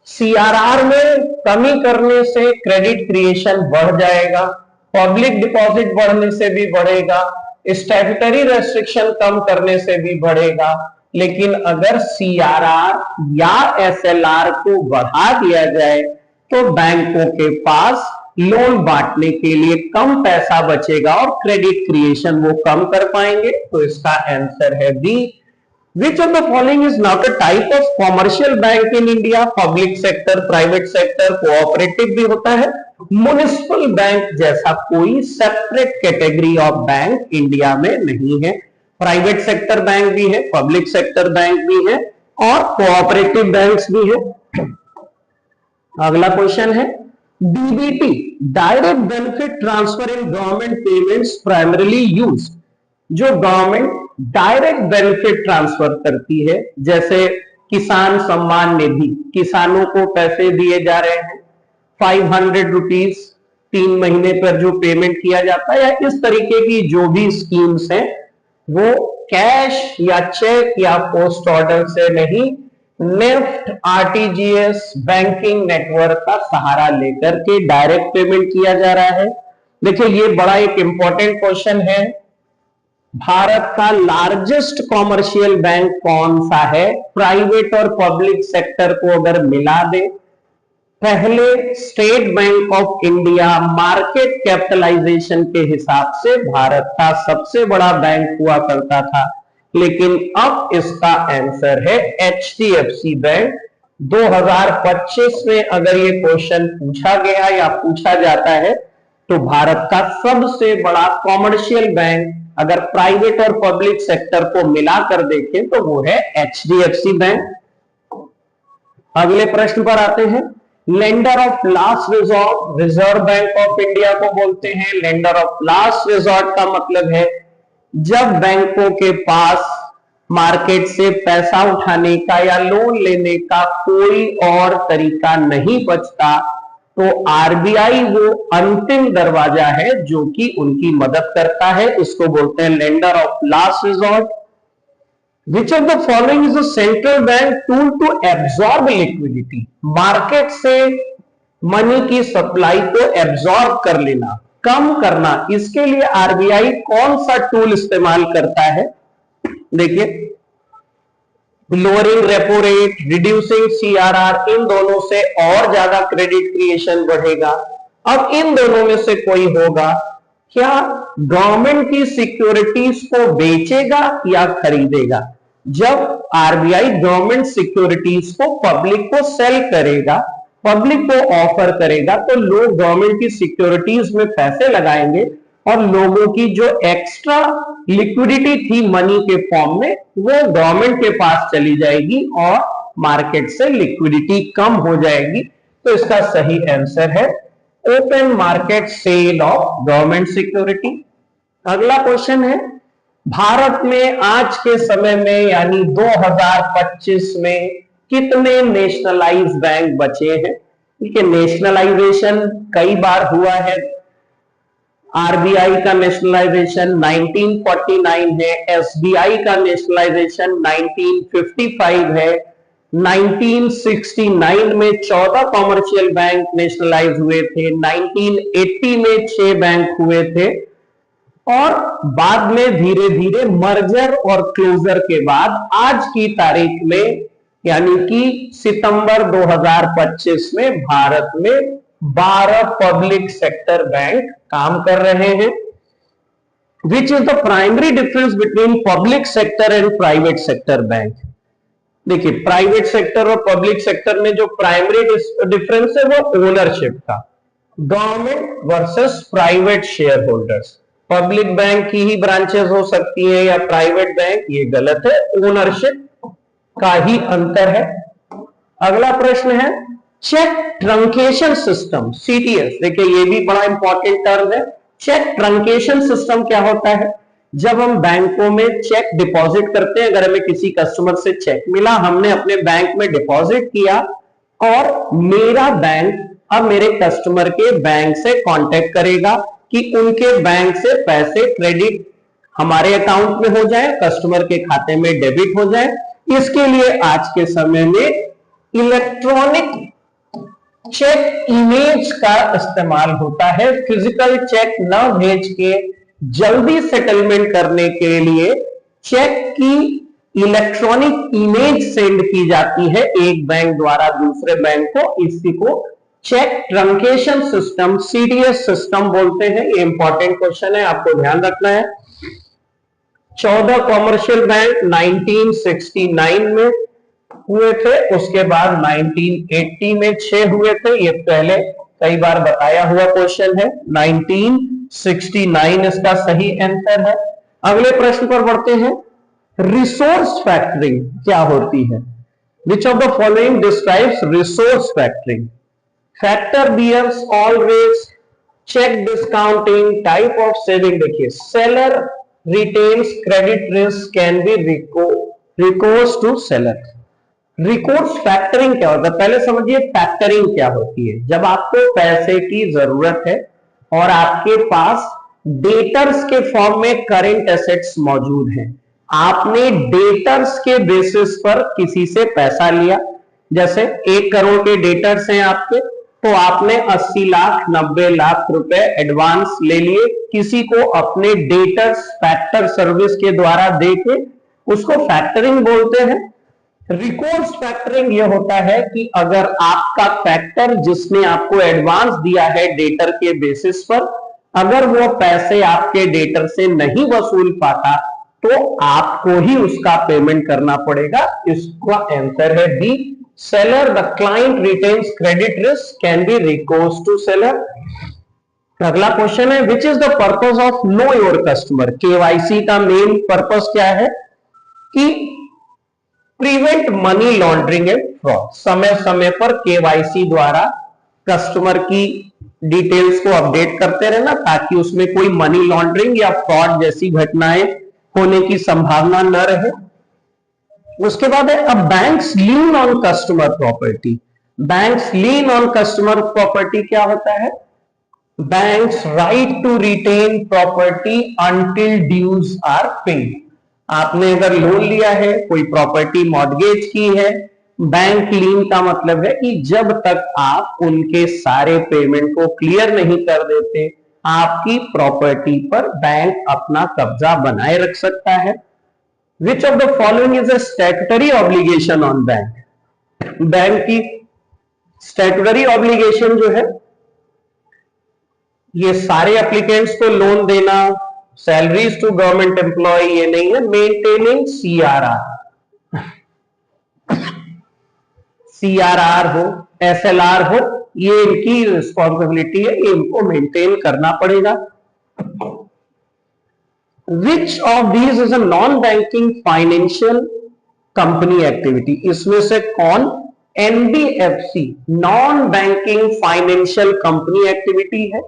सीआरआर में कमी करने से क्रेडिट क्रिएशन बढ़ जाएगा, पब्लिक डिपॉजिट बढ़ने से भी बढ़ेगा, स्टैट्यूटरी रेस्ट्रिक्शन कम करने से भी बढ़ेगा। लेकिन अगर सीआरआर या एसएलआर को बढ़ा दिया जाए तो बैंकों के पास लोन बांटने के लिए कम पैसा बचेगा और क्रेडिट क्रिएशन वो कम कर पाएंगे। तो इसका आंसर है B. Which of the following is not a type of commercial bank in India? Public sector, private sector, cooperative भी होता है। म्युनिसिपल बैंक जैसा कोई separate category of bank India में नहीं है। प्राइवेट सेक्टर बैंक भी है, पब्लिक सेक्टर बैंक भी है और कोऑपरेटिव बैंक्स भी है। अगला क्वेश्चन है DBT, direct benefit transfer in government payments primarily used, जो गवर्नमेंट डायरेक्ट बेनिफिट ट्रांसफर करती है, जैसे किसान सम्मान निधि, किसानों को पैसे दिए जा रहे हैं 500 रुपीज 3 महीने पर जो पेमेंट किया जाता है, या इस तरीके की जो भी स्कीम्स हैं वो कैश या चेक या पोस्ट ऑर्डर से नहीं, नेफ्ट आरटीजीएस बैंकिंग नेटवर्क का सहारा लेकर के डायरेक्ट पेमेंट किया जा रहा है। देखिए, ये बड़ा एक इंपॉर्टेंट क्वेश्चन है। भारत का लार्जेस्ट कॉमर्शियल बैंक कौन सा है? प्राइवेट और पब्लिक सेक्टर को अगर मिला दे, पहले State Bank of India market capitalisation के हिसाब से भारत का सबसे बड़ा बैंक हुआ करता था, लेकिन अब इसका आंसर है एचडीएफसी बैंक। 2025 में अगर ये क्वेश्चन पूछा गया या पूछा जाता है तो भारत का सबसे बड़ा कॉमर्शियल बैंक अगर प्राइवेट और पब्लिक सेक्टर को मिलाकर देखें तो वो है एचडीएफसी बैंक। अगले प्रश्न पर आते हैं। Lender of last resort, reserve bank of India को बोलते हैं। लेंडर ऑफ लास्ट रिजॉर्ट का मतलब है जब बैंकों के पास मार्केट से पैसा उठाने का या लोन लेने का कोई और तरीका नहीं बचता तो आरबीआई वो अंतिम दरवाजा है जो कि उनकी मदद करता है, इसको बोलते हैं lender of last resort. Which of the following is a central bank tool to absorb liquidity, market से मनी की सप्लाई को एब्जॉर्ब कर लेना, कम करना, इसके लिए आरबीआई कौन सा टूल इस्तेमाल करता है? देखिए, lowering repo rate, reducing CRR, इन दोनों से और ज्यादा क्रेडिट क्रिएशन बढ़ेगा। अब इन दोनों में से कोई होगा, क्या गवर्नमेंट की सिक्योरिटीज को बेचेगा या खरीदेगा? जब आरबीआई गवर्नमेंट सिक्योरिटीज को पब्लिक को सेल करेगा, पब्लिक को ऑफर करेगा, तो लोग गवर्नमेंट की सिक्योरिटीज में पैसे लगाएंगे और लोगों की जो एक्स्ट्रा लिक्विडिटी थी मनी के फॉर्म में वो गवर्नमेंट के पास चली जाएगी और मार्केट से लिक्विडिटी कम हो जाएगी। तो इसका सही आंसर है open market sale of government security. अगला क्वेश्चन है, भारत में आज के समय में यानी 2025 में कितने नेशनलाइज बैंक बचे हैं? ठीक है, नेशनलाइजेशन कई बार हुआ है। आरबीआई का नेशनलाइजेशन 1949 है, एसबीआई का नेशनलाइजेशन 1955 है, 1969 में 14 कॉमर्शियल बैंक नेशनलाइज हुए थे, 1980 में 6 बैंक हुए थे और बाद में धीरे धीरे मर्जर और क्लोजर के बाद आज की तारीख में यानी कि सितंबर 2025 में भारत में 12 पब्लिक सेक्टर बैंक काम कर रहे हैं। विच is the primary difference between public sector and private sector bank? देखिए, प्राइवेट सेक्टर और पब्लिक सेक्टर में जो प्राइमरी डिफरेंस है वो ओनरशिप का, government versus private share holders. Public bank की ही ब्रांचेस हो सकती है या प्राइवेट बैंक, ये गलत है, ओनरशिप का ही अंतर है। अगला प्रश्न है, चेक ट्रंकेशन सिस्टम, सीटीएस, देखिए ये भी बड़ा इंपॉर्टेंट टर्म है। चेक ट्रंकेशन सिस्टम क्या होता है? जब हम बैंकों में चेक डिपॉजिट करते हैं, अगर हमें किसी कस्टमर से चेक मिला, हमने अपने बैंक में डिपॉजिट किया और मेरा बैंक अब मेरे कस्टमर के बैंक से कांटेक्ट करेगा कि उनके बैंक से पैसे क्रेडिट हमारे अकाउंट में हो जाए, कस्टमर के खाते में डेबिट हो जाए। इसके लिए आज के समय में इलेक्ट्रॉनिक चेक इमेज का इस्तेमाल होता है। फिजिकल चेक न भेज के जल्दी सेटलमेंट करने के लिए चेक की इलेक्ट्रॉनिक इमेज सेंड की जाती है एक बैंक द्वारा दूसरे बैंक को। इसी को cheque truncation system, CDS system बोलते हैं। ये इंपॉर्टेंट क्वेश्चन है, आपको ध्यान रखना है। 14 कॉमर्शियल बैंक 1969 में हुए थे, उसके बाद 1980 में 6 हुए थे। ये पहले कई बार बताया हुआ क्वेश्चन है। 1969 इसका सही आंसर है। अगले प्रश्न पर बढ़ते हैं। रिसोर्स फैक्टरिंग क्या होती है? Which of the following describes resource factoring? Factor bears always, cheque discounting, type of saving. देखिए, seller retains credit risk can be recourse to seller. Recourse factoring क्या होता है? पहले समझिए फैक्टरिंग क्या होती है। जब आपको पैसे की जरूरत है और आपके पास डेटर्स के फॉर्म में करंट एसेट्स मौजूद हैं, आपने डेटर्स के बेसिस पर किसी से पैसा लिया। जैसे 1 करोड़ के डेटर्स हैं आपके, तो आपने 80 लाख 90 लाख रुपए एडवांस ले लिए किसी को अपने डेटर्स फैक्टर सर्विस के द्वारा देके, उसको फैक्टरिंग बोलते हैं। रिकोर्स फैक्टरिंग यह होता है कि अगर आपका फैक्टर जिसने आपको एडवांस दिया है डेटर के बेसिस पर, अगर वो पैसे आपके डेटर से नहीं वसूल पाता तो आपको ही उसका पेमेंट करना पड़ेगा। इसका आंसर है B, seller. The client retains credit risk can be recourse to seller. अगला क्वेश्चन है, which is the purpose of know your customer? KYC का मेन पर्पस क्या है? कि prevent money laundering and fraud. समय समय पर केवाईसी द्वारा कस्टमर की डिटेल्स को अपडेट करते रहना ताकि उसमें कोई मनी लॉन्ड्रिंग या फ्रॉड जैसी घटनाएं होने की संभावना न रहे। उसके बाद है, अब banks lean on customer property. Banks lean on customer property क्या होता है? Banks right to retain property until dues are paid. आपने अगर लोन लिया है, कोई प्रॉपर्टी मॉर्गेज की है, बैंक लीन का मतलब है कि जब तक आप उनके सारे पेमेंट को क्लियर नहीं कर देते, आपकी प्रॉपर्टी पर बैंक अपना कब्जा बनाए रख सकता है। Which of the following is a statutory obligation on bank? Bank की स्टैट्यूटरी ऑब्लिगेशन जो है, ये सारे एप्लीकेंट्स को लोन देना, सैलरीज टू गवर्नमेंट एम्प्लॉय ये नहीं है। मेंटेनिंग सीआरआर, सीआरआर हो, एसएलआर हो, ये इनकी रिस्पॉन्सिबिलिटी है, इनको मेंटेन करना पड़ेगा। Which of these is a non banking financial company activity? इसमें से कौन NBFC non banking financial company activity है?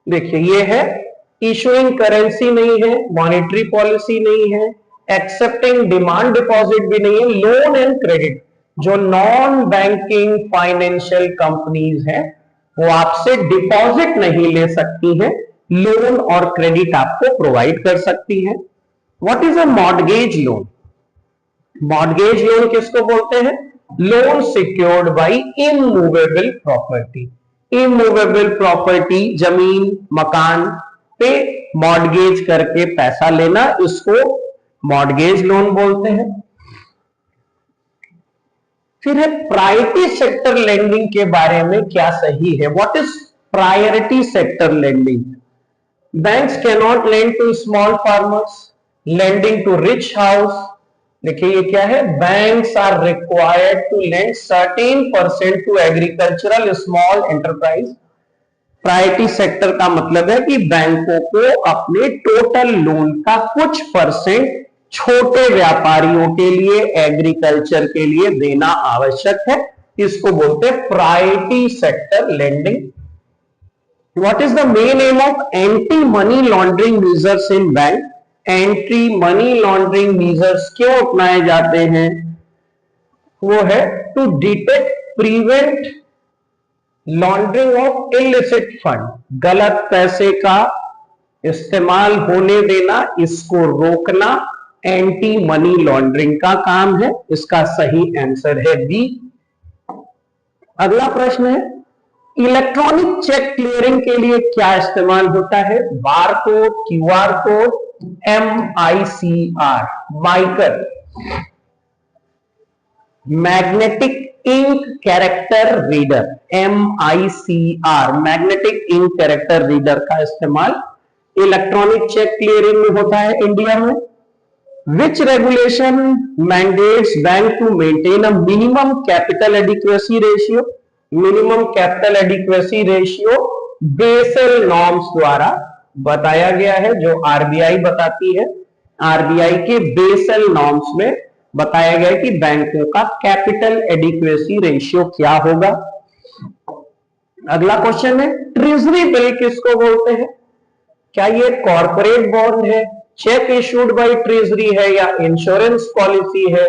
देखिए, ये है इशूइंग करेंसी नहीं है, मॉनेटरी पॉलिसी नहीं है, एक्सेप्टिंग डिमांड डिपॉजिट भी नहीं है, लोन एंड क्रेडिट। जो नॉन बैंकिंग फाइनेंशियल कंपनीज हैं वो आपसे डिपॉजिट नहीं ले सकती हैं, लोन और क्रेडिट आपको प्रोवाइड कर सकती हैं। What is a mortgage loan? Mortgage loan किसको बोलते हैं? Loan secured by immovable property. Immovable property, जमीन मकान पे मॉर्गेज करके पैसा लेना, इसको मॉर्गेज लोन बोलते हैं। फिर है प्रायोरिटी सेक्टर लेंडिंग के बारे में क्या सही है? What is priority sector lending? Banks can not lend to small farmers, lending to rich house. देखिए ये क्या है? Banks are required to lend certain percent to agricultural small enterprise. Priority sector का मतलब है कि बैंकों को अपने टोटल लोन का कुछ परसेंट छोटे व्यापारियों के लिए, एग्रीकल्चर के लिए देना आवश्यक है। इसको बोलते हैं priority sector lending. What is the main aim of anti money laundering measures in bank? Anti money laundering measures क्यों अपनाए जाते हैं? वो है to detect, prevent laundering of illicit fund, गलत पैसे का इस्तेमाल होने देना, इसको रोकना एंटी मनी लॉन्ड्रिंग का काम है। इसका सही आंसर है बी। अगला प्रश्न है, इलेक्ट्रॉनिक चेक क्लियरिंग के लिए क्या इस्तेमाल होता है? Bar code, QR code, MICR, MICR, magnetic ink character reader, MICR, magnetic ink character reader का इस्तेमाल इलेक्ट्रॉनिक चेक क्लियरिंग में होता है इंडिया में। Which regulation mandates bank to maintain a minimum capital adequacy ratio? Minimum capital adequacy ratio Basel norms द्वारा बताया गया है, जो RBI बताती है। RBI के बेसल नॉर्म्स में बताया गया है कि बैंकों का कैपिटल एडिक्वेसी रेशियो क्या होगा। अगला क्वेश्चन है, ट्रेजरी बिल किसको बोलते हैं? क्या ये कॉर्पोरेट बॉन्ड है, चेक इशूड बाय ट्रेजरी है, या इंश्योरेंस पॉलिसी है?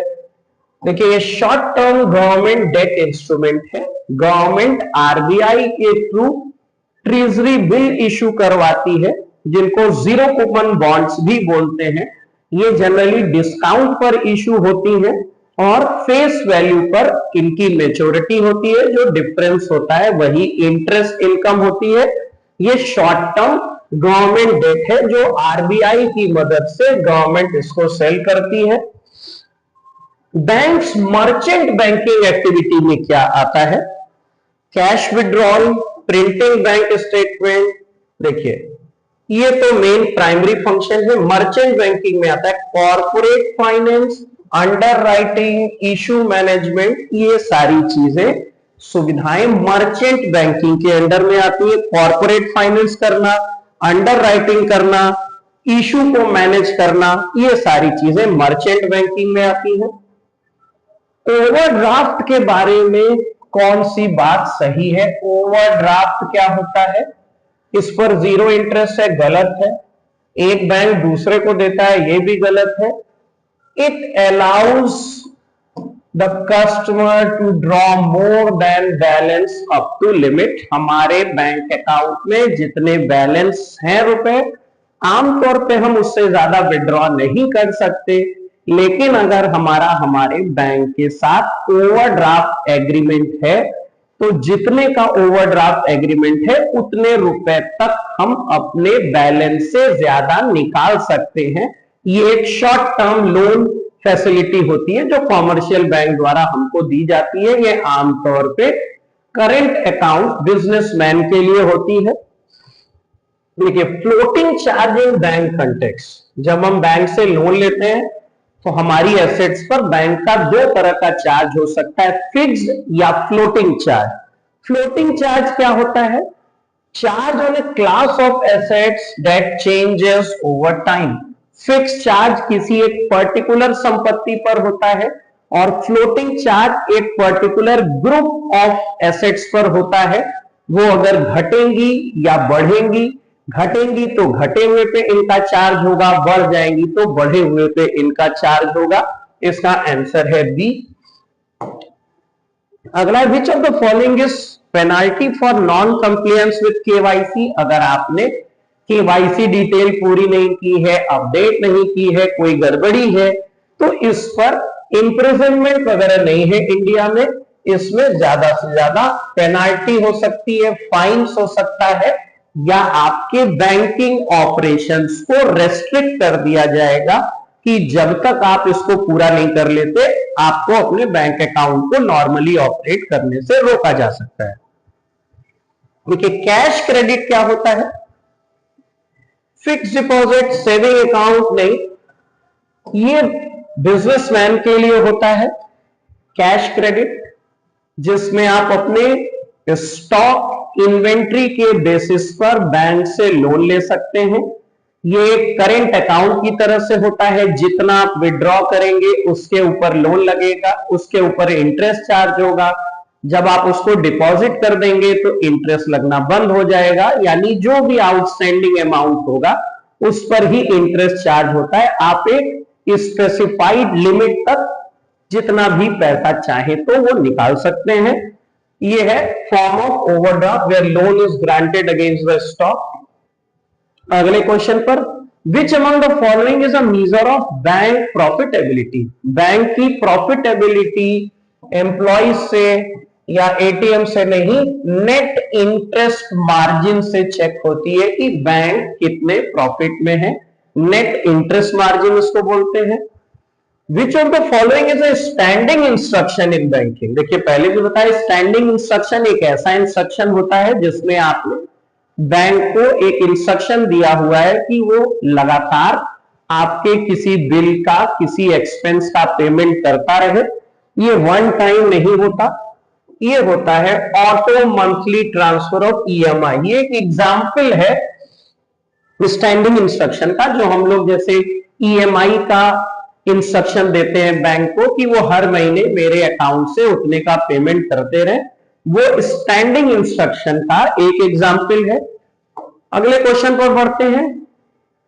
देखिए, ये short term government debt instrument है। गवर्नमेंट RBI के थ्रू ट्रेजरी बिल इशू करवाती है, जिनको जीरो कूपन बॉन्ड्स भी बोलते हैं। ये जनरली डिस्काउंट पर इशू होती है और फेस वैल्यू पर इनकी मेच्योरिटी होती है। जो डिफरेंस होता है वही इंटरेस्ट इनकम होती है। ये शॉर्ट टर्म गवर्नमेंट डेट है, जो RBI की मदद से गवर्नमेंट इसको सेल करती है। बैंक्स मर्चेंट बैंकिंग एक्टिविटी में क्या आता है? Cash withdrawal, printing bank statement. देखिए, ये तो मेन प्राइमरी फंक्शन है। मर्चेंट बैंकिंग में आता है corporate finance, under writing, issue management. ये सारी चीजें, सुविधाएं मर्चेंट बैंकिंग के अंडर में आती है। कॉर्पोरेट फाइनेंस करना, अंडर राइटिंग करना, इशू को मैनेज करना, ये सारी चीजें मर्चेंट बैंकिंग में आती है। ओवरड्राफ्ट के बारे में कौन सी बात सही है? ओवरड्राफ्ट क्या होता है? इस पर जीरो इंटरेस्ट है, गलत है। एक बैंक दूसरे को देता है, ये भी गलत है। It allows the customer to draw more than balance up to limit. हमारे बैंक अकाउंट में जितने बैलेंस हैं रुपए, आमतौर पे हम उससे ज्यादा विड्रॉ नहीं कर सकते। लेकिन अगर हमारे बैंक के साथ ओवरड्राफ्ट एग्रीमेंट है, तो जितने का ओवरड्राफ्ट एग्रीमेंट है उतने रुपए तक हम अपने बैलेंस से ज्यादा निकाल सकते हैं। ये एक शॉर्ट टर्म लोन फैसिलिटी होती है जो कॉमर्शियल बैंक द्वारा हमको दी जाती है। ये आमतौर पे करंट अकाउंट बिजनेसमैन के लिए होती है। देखिए, floating charge in bank context, जब हम बैंक से लोन लेते हैं तो हमारी एसेट्स पर बैंक का दो तरह का चार्ज हो सकता है, फिक्स्ड या फ्लोटिंग चार्ज। फ्लोटिंग चार्ज क्या होता है? Charge on A class of assets that changes over time. Fix charge किसी एक पर्टिकुलर संपत्ति पर होता है और फ्लोटिंग चार्ज एक पर्टिकुलर ग्रुप ऑफ एसेट्स पर होता है। वो अगर घटेंगी या बढ़ेंगी, घटेंगी तो घटे हुए पे इनका चार्ज होगा, बढ़ जाएंगी तो बढ़े हुए पे इनका चार्ज होगा। इसका आंसर है बी। अगला, विच of the following is penalty for non compliance with KYC? अगर आपने KYC डिटेल पूरी नहीं की है, अपडेट नहीं की है, कोई गड़बड़ी है, तो इस पर इंप्रिजनमेंट वगैरह नहीं है इंडिया में। इसमें ज्यादा से ज्यादा पेनाल्टी हो सकती है, फाइन्स हो सकता है, या आपके बैंकिंग ऑपरेशंस को रेस्ट्रिक्ट कर दिया जाएगा कि जब तक आप इसको पूरा नहीं कर लेते, आपको अपने बैंक अकाउंट को नॉर्मली ऑपरेट करने से रोका जा सकता है। देखिए, कैश क्रेडिट क्या होता है? फिक्स डिपॉजिट, सेविंग अकाउंट नहीं, ये बिजनेसमैन के लिए होता है। कैश क्रेडिट, जिसमें आप अपने स्टॉक इन्वेंट्री के बेसिस पर बैंक से लोन ले सकते हैं। ये एक करेंट अकाउंट की तरह से होता है। जितना आप विड्रॉ करेंगे उसके ऊपर लोन लगेगा, उसके ऊपर इंटरेस्ट चार्ज होगा। जब आप उसको डिपॉजिट कर देंगे तो इंटरेस्ट लगना बंद हो जाएगा, यानी जो भी आउटस्टैंडिंग अमाउंट होगा उस पर ही इंटरेस्ट चार्ज होता है। आप एक स्पेसिफाइड लिमिट तक जितना भी पैसा चाहे तो वो निकाल सकते हैं। ये है form of overdraft where loan is granted against the stock. अगले क्वेश्चन पर, which among the following is a measure of bank profitability? Bank की प्रॉफिटेबिलिटी एम्प्लॉय से या एटीएम से नहीं, नेट इंटरेस्ट मार्जिन से चेक होती है कि बैंक कितने प्रॉफिट में है। नेट इंटरेस्ट मार्जिन इसको बोलते हैं। विच of the following is a standing instruction in banking? देखिए पहले भी बताया, स्टैंडिंग इंस्ट्रक्शन एक ऐसा इंस्ट्रक्शन होता है जिसमें आपने बैंक को एक इंस्ट्रक्शन दिया हुआ है कि वो लगातार आपके किसी बिल का, किसी एक्सपेंस का पेमेंट करता रहे। ये वन टाइम नहीं होता, ये होता है auto monthly transfer of EMI. ये एक एग्जाम्पल है स्टैंडिंग इंस्ट्रक्शन का, जो हम लोग जैसे ईएमआई का इंस्ट्रक्शन देते हैं बैंक को कि वो हर महीने मेरे अकाउंट से उतने का पेमेंट करते रहे, वो स्टैंडिंग इंस्ट्रक्शन का एक एग्जाम्पल है। अगले क्वेश्चन पर बढ़ते हैं।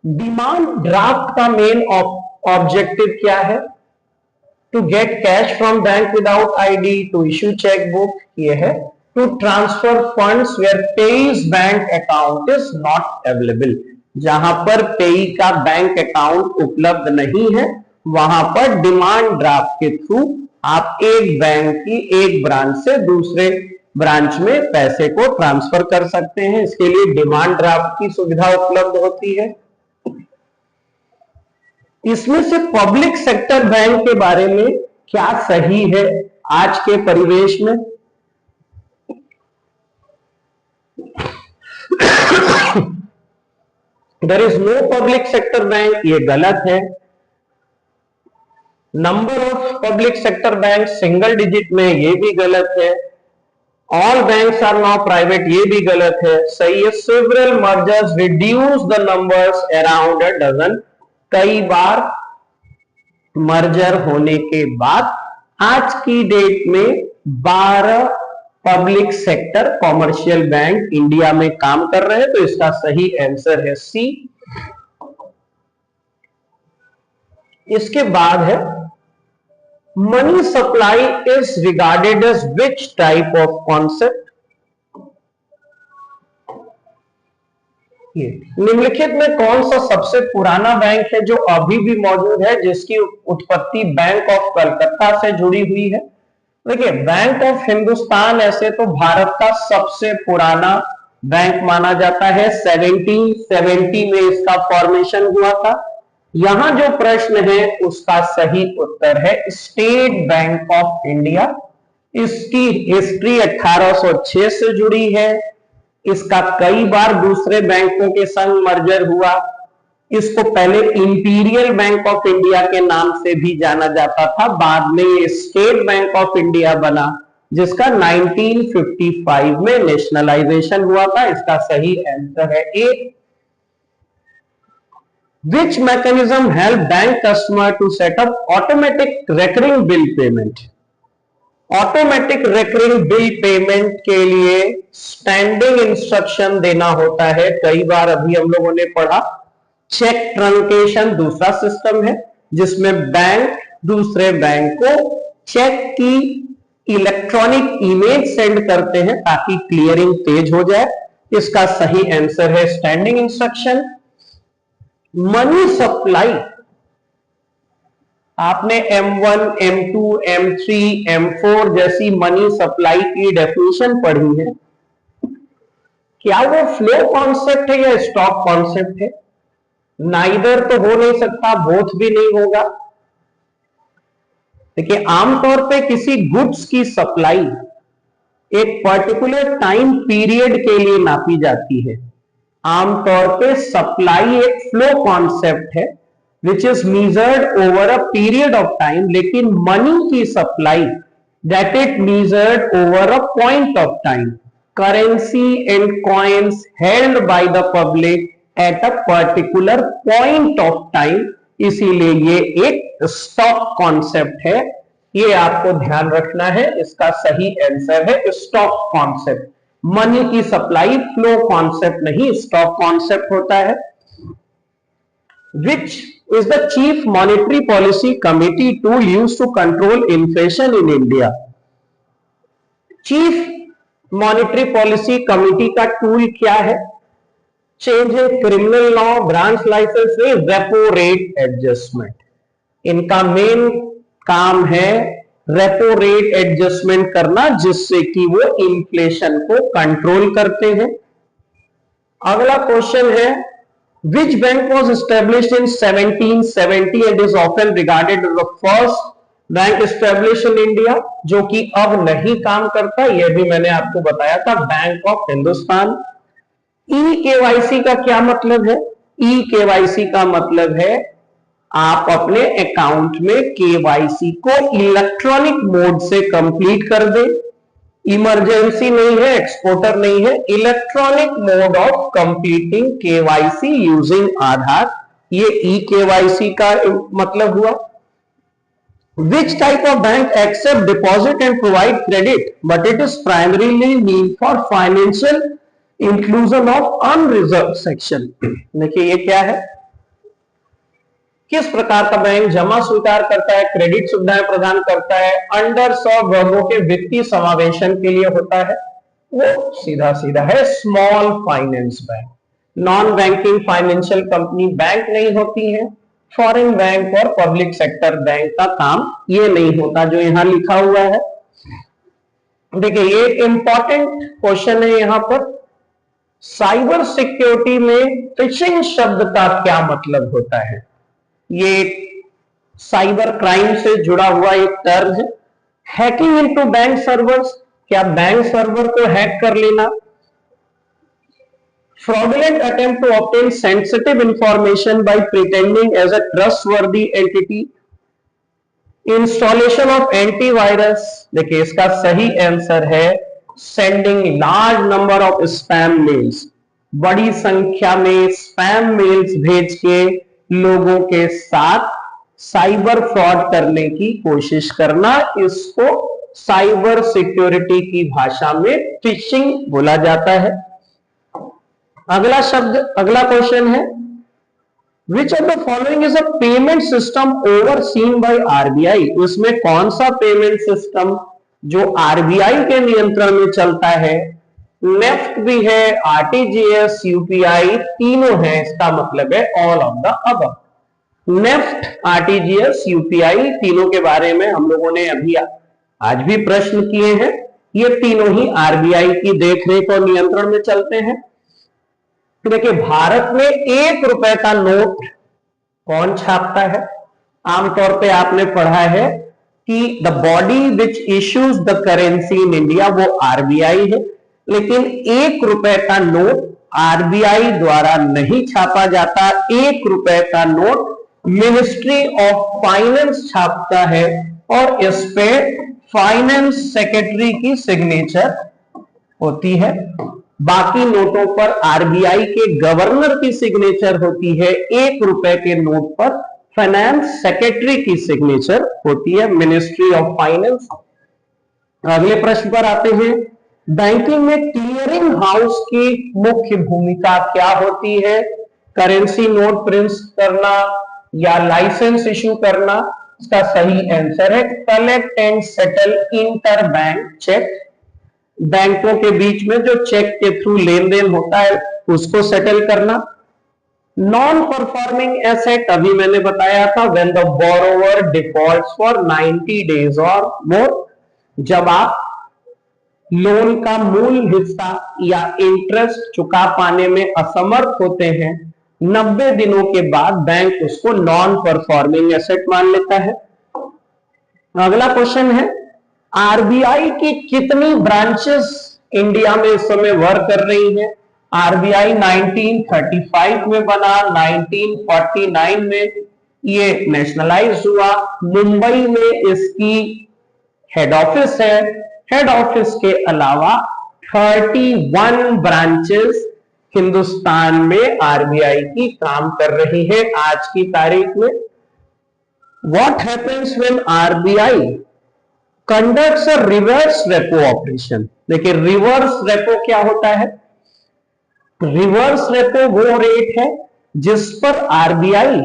डिमांड ड्राफ्ट का मेन ऑब्जेक्टिव क्या है? To get cash from bank without ID, to issue chequebook, ये है to transfer funds where payee's bank account is not available. जहां पर पेई का बैंक अकाउंट उपलब्ध नहीं है वहां पर डिमांड ड्राफ्ट के थ्रू आप एक बैंक की एक ब्रांच से दूसरे ब्रांच में पैसे को ट्रांसफर कर सकते हैं। इसके लिए डिमांड ड्राफ्ट की सुविधा उपलब्ध होती है। इसमें से पब्लिक सेक्टर बैंक के बारे में क्या सही है आज के परिवेश में? There is no public sector bank, ये गलत है। Number of public sector bank single digit में, ये भी गलत है। All banks are now private, ये भी गलत है। सही है, several mergers reduce the numbers around a dozen. कई बार मर्जर होने के बाद आज की डेट में 12 public sector commercial bank India में काम कर रहे हैं, तो इसका सही आंसर है सी। इसके बाद है money supply is regarded as which type of concept? निम्नलिखित में कौन सा सबसे पुराना बैंक है जो अभी भी मौजूद है, जिसकी उत्पत्ति बैंक ऑफ कलकत्ता से जुड़ी हुई है? देखिए, बैंक ऑफ हिंदुस्तान ऐसे तो भारत का सबसे पुराना बैंक माना जाता है। 1770 में इसका फॉर्मेशन हुआ था। यहां जो प्रश्न है उसका सही उत्तर है स्टेट बैंक ऑफ इंडिया। इसकी हिस्ट्री 1806 से जुड़ी है। इसका कई बार दूसरे बैंकों के संग मर्जर हुआ। इसको पहले इंपीरियल बैंक ऑफ इंडिया के नाम से भी जाना जाता था, बाद में ये स्टेट बैंक ऑफ इंडिया बना, जिसका 1955 में नेशनलाइजेशन हुआ था। इसका सही आंसर है ए। Which mechanism help bank customer to set up automatic recurring bill payment? Automatic recurring bill payment के लिए स्टैंडिंग इंस्ट्रक्शन देना होता है। कई बार अभी हम लोगों ने पढ़ा। चेक ट्रांकेशन दूसरा सिस्टम है जिसमें बैंक दूसरे बैंक को चेक की इलेक्ट्रॉनिक इमेज सेंड करते हैं ताकि क्लियरिंग तेज हो जाए। इसका सही आंसर है स्टैंडिंग इंस्ट्रक्शन। मनी सप्लाई, आपने M1, M2, M3, M4 जैसी मनी सप्लाई की डेफिनेशन पढ़ी है। क्या वो फ्लो कॉन्सेप्ट है या स्टॉक कॉन्सेप्ट है? नाइदर तो हो नहीं सकता, बोथ भी नहीं होगा। देखिए, आमतौर पे किसी गुड्स की सप्लाई एक पर्टिकुलर टाइम पीरियड के लिए नापी जाती है। आमतौर पे सप्लाई एक फ्लो कॉन्सेप्ट है which is measured over a period of time, लेकिन मनी की supply that it measured over a point of time, currency and coins held by the public at a particular point of time, इसीलिए ये एक stock concept है। ये आपको ध्यान रखना है। इसका सही आंसर है स्टॉक कॉन्सेप्ट। मनी की सप्लाई फ्लो कॉन्सेप्ट नहीं, स्टॉक कॉन्सेप्ट होता है। Which is the chief monetary policy committee tool used to control inflation in India? Chief monetary policy committee का टूल क्या है? Change in criminal law, branch licence, repo rate adjustment. इनका main काम है repo rate adjustment करना, जिससे कि वो इन्फ्लेशन को कंट्रोल करते हैं। अगला क्वेश्चन है which bank was established in 1770 and is often regarded as the first bank establish in India? जो कि अब नहीं काम करता, यह भी मैंने आपको बताया था, bank of Hindustan. E KYC का क्या मतलब है? ई केवाईसी का मतलब है आप अपने अकाउंट में केवाईसी को इलेक्ट्रॉनिक मोड से कंप्लीट कर दे। इमरजेंसी नहीं है, एक्सपोर्टर नहीं है, electronic mode of completing KYC using Aadhaar, ये ई केवाईसी का मतलब हुआ। Which type of bank accept deposit and provide credit, but it is primarily meant for financial inclusion of unreserved section? देखिए ये क्या है, किस प्रकार का बैंक जमा स्वीकार करता है, क्रेडिट सुविधाएं प्रदान करता है, अंडर 100 वर्गों के वित्तीय समावेशन के लिए होता है? वो सीधा सीधा है small finance bank. Non banking financial company bank नहीं होती है। फॉरेन बैंक और पब्लिक सेक्टर बैंक का काम ये नहीं होता जो यहां लिखा हुआ है। देखिए ये इंपॉर्टेंट क्वेश्चन है यहां पर, साइबर सिक्योरिटी में फिशिंग शब्द का क्या मतलब होता है? ये साइबर क्राइम से जुड़ा हुआ एक टर्म है। हैकिंग इनटू बैंक सर्वर्स, क्या बैंक सर्वर को हैक कर लेना? fraudulent attempt to obtain sensitive information by pretending as a trustworthy entity, installation of antivirus। देखिए इसका सही आंसर है sending large number of spam mails, बड़ी संख्या में स्पैम मेल्स भेज के लोगों के साथ साइबर फ्रॉड करने की कोशिश करना, इसको साइबर सिक्योरिटी की भाषा में फिशिंग बोला जाता है। अगला शब्द, अगला क्वेश्चन है which of the following is a payment system overseen by RBI? उसमें कौन सा पेमेंट सिस्टम जो आरबीआई के नियंत्रण में चलता है? नेफ्ट भी है, आरटीजीएस, यूपीआई, तीनों हैं, इसका मतलब है all of the above. NEFT, RTGS, UPI, तीनों के बारे में हम लोगों ने अभी आज भी प्रश्न किए हैं। ये तीनों ही आरबीआई की देखरेख और नियंत्रण में चलते हैं। देखिए भारत में 1 रुपए का नोट कौन छापता है? आमतौर पे आपने पढ़ा है कि the body which issues the currency in India वो आरबीआई है, लेकिन 1 रुपए का नोट आरबीआई द्वारा नहीं छापा जाता। 1 रुपए का नोट मिनिस्ट्री ऑफ फाइनेंस छापता है और इस पे फाइनेंस सेक्रेटरी की सिग्नेचर होती है। बाकी नोटों पर आरबीआई के गवर्नर की सिग्नेचर होती है। 1 रुपए के नोट पर फाइनेंस सेक्रेटरी की सिग्नेचर होती है, मिनिस्ट्री ऑफ फाइनेंस। अगले प्रश्न पर आते हैं, बैंकिंग में क्लियरिंग हाउस की मुख्य भूमिका क्या होती है? करेंसी नोट प्रिंट करना या लाइसेंस इश्यू करना? इसका सही आंसर है collect and settle inter bank cheque. बैंकों के बीच में जो चेक के थ्रू लेन देन होता है उसको सेटल करना। नॉन परफॉर्मिंग एसेट अभी मैंने बताया था, when the borrower defaults for 90 days और मोर, जब आप लोन का मूल हिस्सा या इंटरेस्ट चुका पाने में असमर्थ होते हैं, 90 दिनों के बाद बैंक उसको नॉन परफॉर्मिंग एसेट मान लेता है। अगला क्वेश्चन है, आरबीआई की कितनी ब्रांचेस इंडिया में इस समय वर्क कर रही हैं? आरबीआई 1935 में बना, 1949 में ये नेशनलाइज हुआ। मुंबई में इसकी हेड ऑफिस है। हेड ऑफिस के अलावा 31 ब्रांचेस हिंदुस्तान में आरबीआई की काम कर रही है आज की तारीख में। What happens when RBI conducts a reverse repo operation. देखिए रिवर्स रेपो क्या होता है? रिवर्स रेपो वो रेट है जिस पर आरबीआई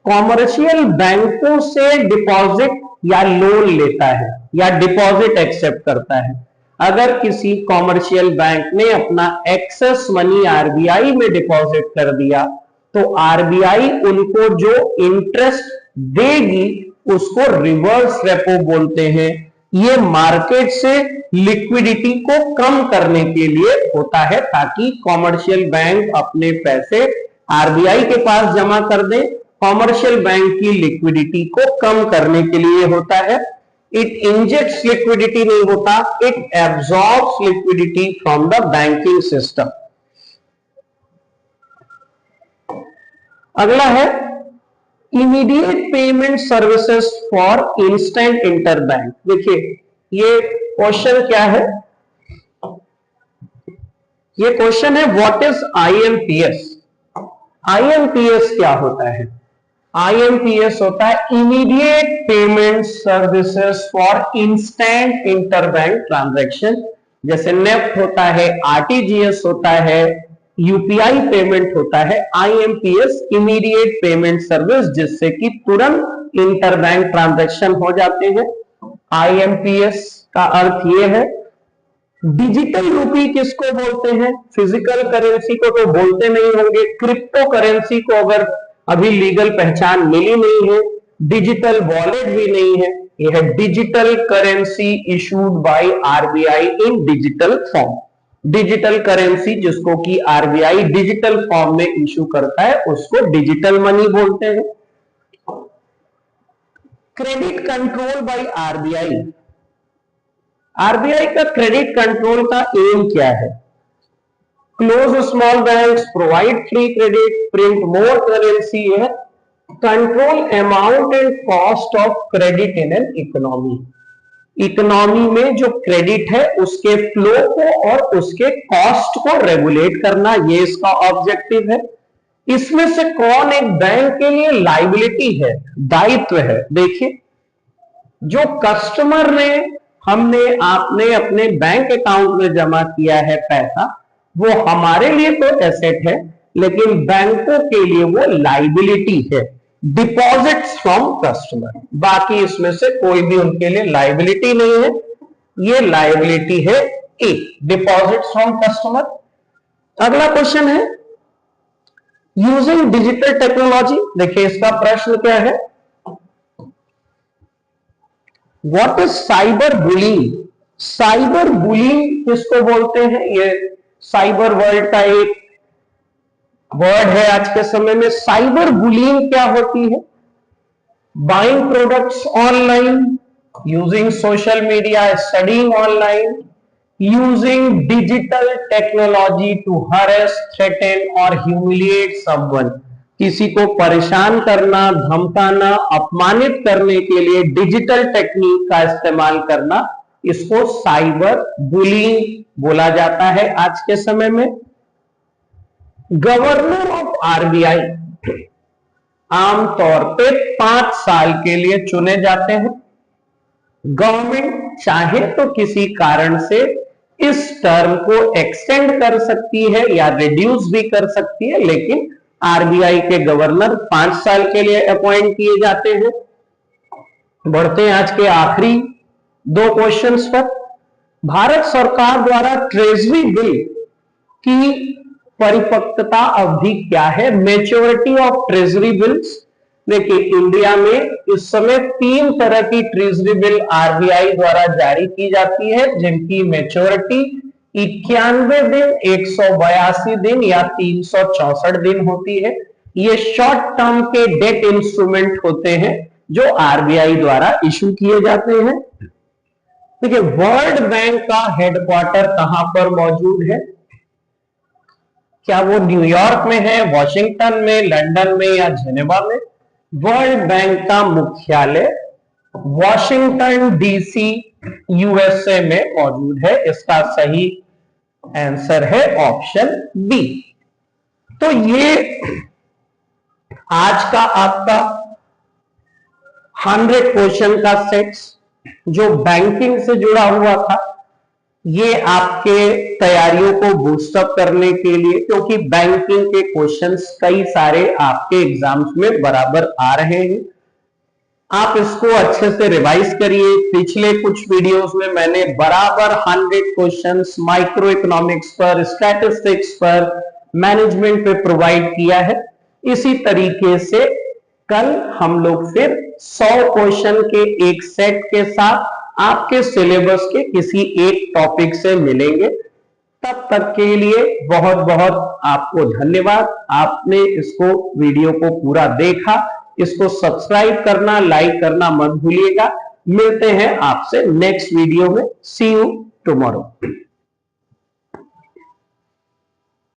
कॉमर्शियल बैंकों से डिपॉजिट या लोन लेता है या डिपॉजिट एक्सेप्ट करता है। अगर किसी कॉमर्शियल बैंक ने अपना एक्सेस मनी आरबीआई में डिपॉजिट कर दिया तो आरबीआई उनको जो इंटरेस्ट देगी उसको रिवर्स रेपो बोलते हैं। ये मार्केट से लिक्विडिटी को कम करने के लिए होता है ताकि कॉमर्शियल बैंक अपने पैसे आरबीआई के पास जमा कर दे। कॉमर्शियल बैंक की लिक्विडिटी को कम करने के लिए होता है। इट इंजेक्ट्स लिक्विडिटी नहीं होता, it absorbs liquidity from the banking system. अगला है immediate payment services for instant interbank. देखिए ये क्वेश्चन क्या है? ये क्वेश्चन है व्हाट इज आईएमपीएस। आईएमपीएस क्या होता है? आईएमपीएस होता है immediate payment services for instant interbank transaction. जैसे नेफ्ट होता है, आरटीजीएस होता है, यूपीआई पेमेंट होता है। आईएमपीएस इमीडिएट पेमेंट सर्विस जिससे कि तुरंत इंटरबैंक ट्रांजैक्शन हो जाते हैं। आईएमपीएस का अर्थ ये है। डिजिटल रूपी किसको बोलते हैं? फिजिकल करेंसी को तो बोलते नहीं होंगे। क्रिप्टो करेंसी को अगर अभी लीगल पहचान मिली नहीं है, डिजिटल वॉलेट भी नहीं है। यह है digital currency issued by RBI in digital form. Digital currency जिसको कि आरबीआई डिजिटल फॉर्म में इशू करता है उसको डिजिटल मनी बोलते हैं। Credit control by RBI. RBI का क्रेडिट कंट्रोल का एम क्या है? Close small banks, provide free credit, print more currency है, control amount and cost of credit in an economy. Economy में जो क्रेडिट है उसके फ्लो को और उसके कॉस्ट को रेगुलेट करना, ये इसका ऑब्जेक्टिव है। इसमें से कौन एक बैंक के लिए लाइबिलिटी है, दायित्व है? देखिए जो कस्टमर ने, हमने, आपने अपने बैंक अकाउंट में जमा किया है पैसा, वो हमारे लिए तो एसेट है लेकिन बैंकों के लिए वो लाइबिलिटी है। डिपॉजिट्स फ्रॉम कस्टमर, बाकी इसमें से कोई भी उनके लिए लाइबिलिटी नहीं है। ये लाइबिलिटी है ए, डिपॉजिट्स फ्रॉम कस्टमर। अगला क्वेश्चन है यूजिंग डिजिटल टेक्नोलॉजी। देखिए इसका प्रश्न क्या है? What is cyber bullying. Cyber bullying किसको बोलते हैं? ये साइबर वर्ल्ड का एक वर्ड है आज के समय में। साइबर बुलिंग क्या होती है? Buying products online, using social media, studying online, using digital technology to harass, threaten और ह्यूमिलिएट समवन। किसी को परेशान करना, धमकाना, अपमानित करने के लिए डिजिटल टेक्निक का इस्तेमाल करना, इसको साइबर बुलिंग बोला जाता है आज के समय में। गवर्नर ऑफ आरबीआई आमतौर पे 5 साल के लिए चुने जाते हैं। गवर्नमेंट चाहे तो किसी कारण से इस टर्म को एक्सटेंड कर सकती है या रिड्यूस भी कर सकती है, लेकिन आरबीआई के गवर्नर 5 साल के लिए अपॉइंट किए जाते हैं। बढ़ते हैं आज के आखिरी 2 क्वेश्चंस पर। भारत सरकार द्वारा ट्रेजरी बिल की परिपक्वता अवधि क्या है? Maturity of treasury bills. देखिए इंडिया में इस समय 3 तरह की ट्रेजरी बिल आरबीआई द्वारा जारी की जाती है जिनकी मैच्योरिटी 91 दिन, 182 दिन या 364 दिन होती है। ये शॉर्ट टर्म के डेट इंस्ट्रूमेंट होते हैं जो आरबीआई द्वारा इशू किए जाते हैं। देखिए वर्ल्ड बैंक का हेडक्वार्टर कहां पर मौजूद है? क्या वो न्यूयॉर्क में है, वॉशिंगटन में, लंदन में या जेनेवा में? वर्ल्ड बैंक का मुख्यालय वॉशिंगटन डीसी यूएसए में मौजूद है। इसका सही आंसर है ऑप्शन बी। तो ये आज का आपका 100 क्वेश्चन का सेट जो बैंकिंग से जुड़ा हुआ था, ये आपके तैयारियों को बूस्टअप करने के लिए, क्योंकि बैंकिंग के क्वेश्चंस कई सारे आपके एग्जाम्स में बराबर आ रहे हैं, आप इसको अच्छे से रिवाइज करिए। पिछले कुछ वीडियोस में मैंने बराबर 100 क्वेश्चंस माइक्रो इकोनॉमिक्स पर, स्टैटिस्टिक्स पर, मैनेजमेंट पे प्रोवाइड किया है। इसी तरीके से कल हम लोग फिर 100 क्वेश्चन के एक सेट के साथ आपके सिलेबस के किसी एक टॉपिक से मिलेंगे। तब तक के लिए बहुत बहुत आपको धन्यवाद। आपने इसको वीडियो को पूरा देखा, इसको सब्सक्राइब करना, लाइक करना मत भूलिएगा। मिलते हैं आपसे नेक्स्ट वीडियो में। सी यू टुमारो।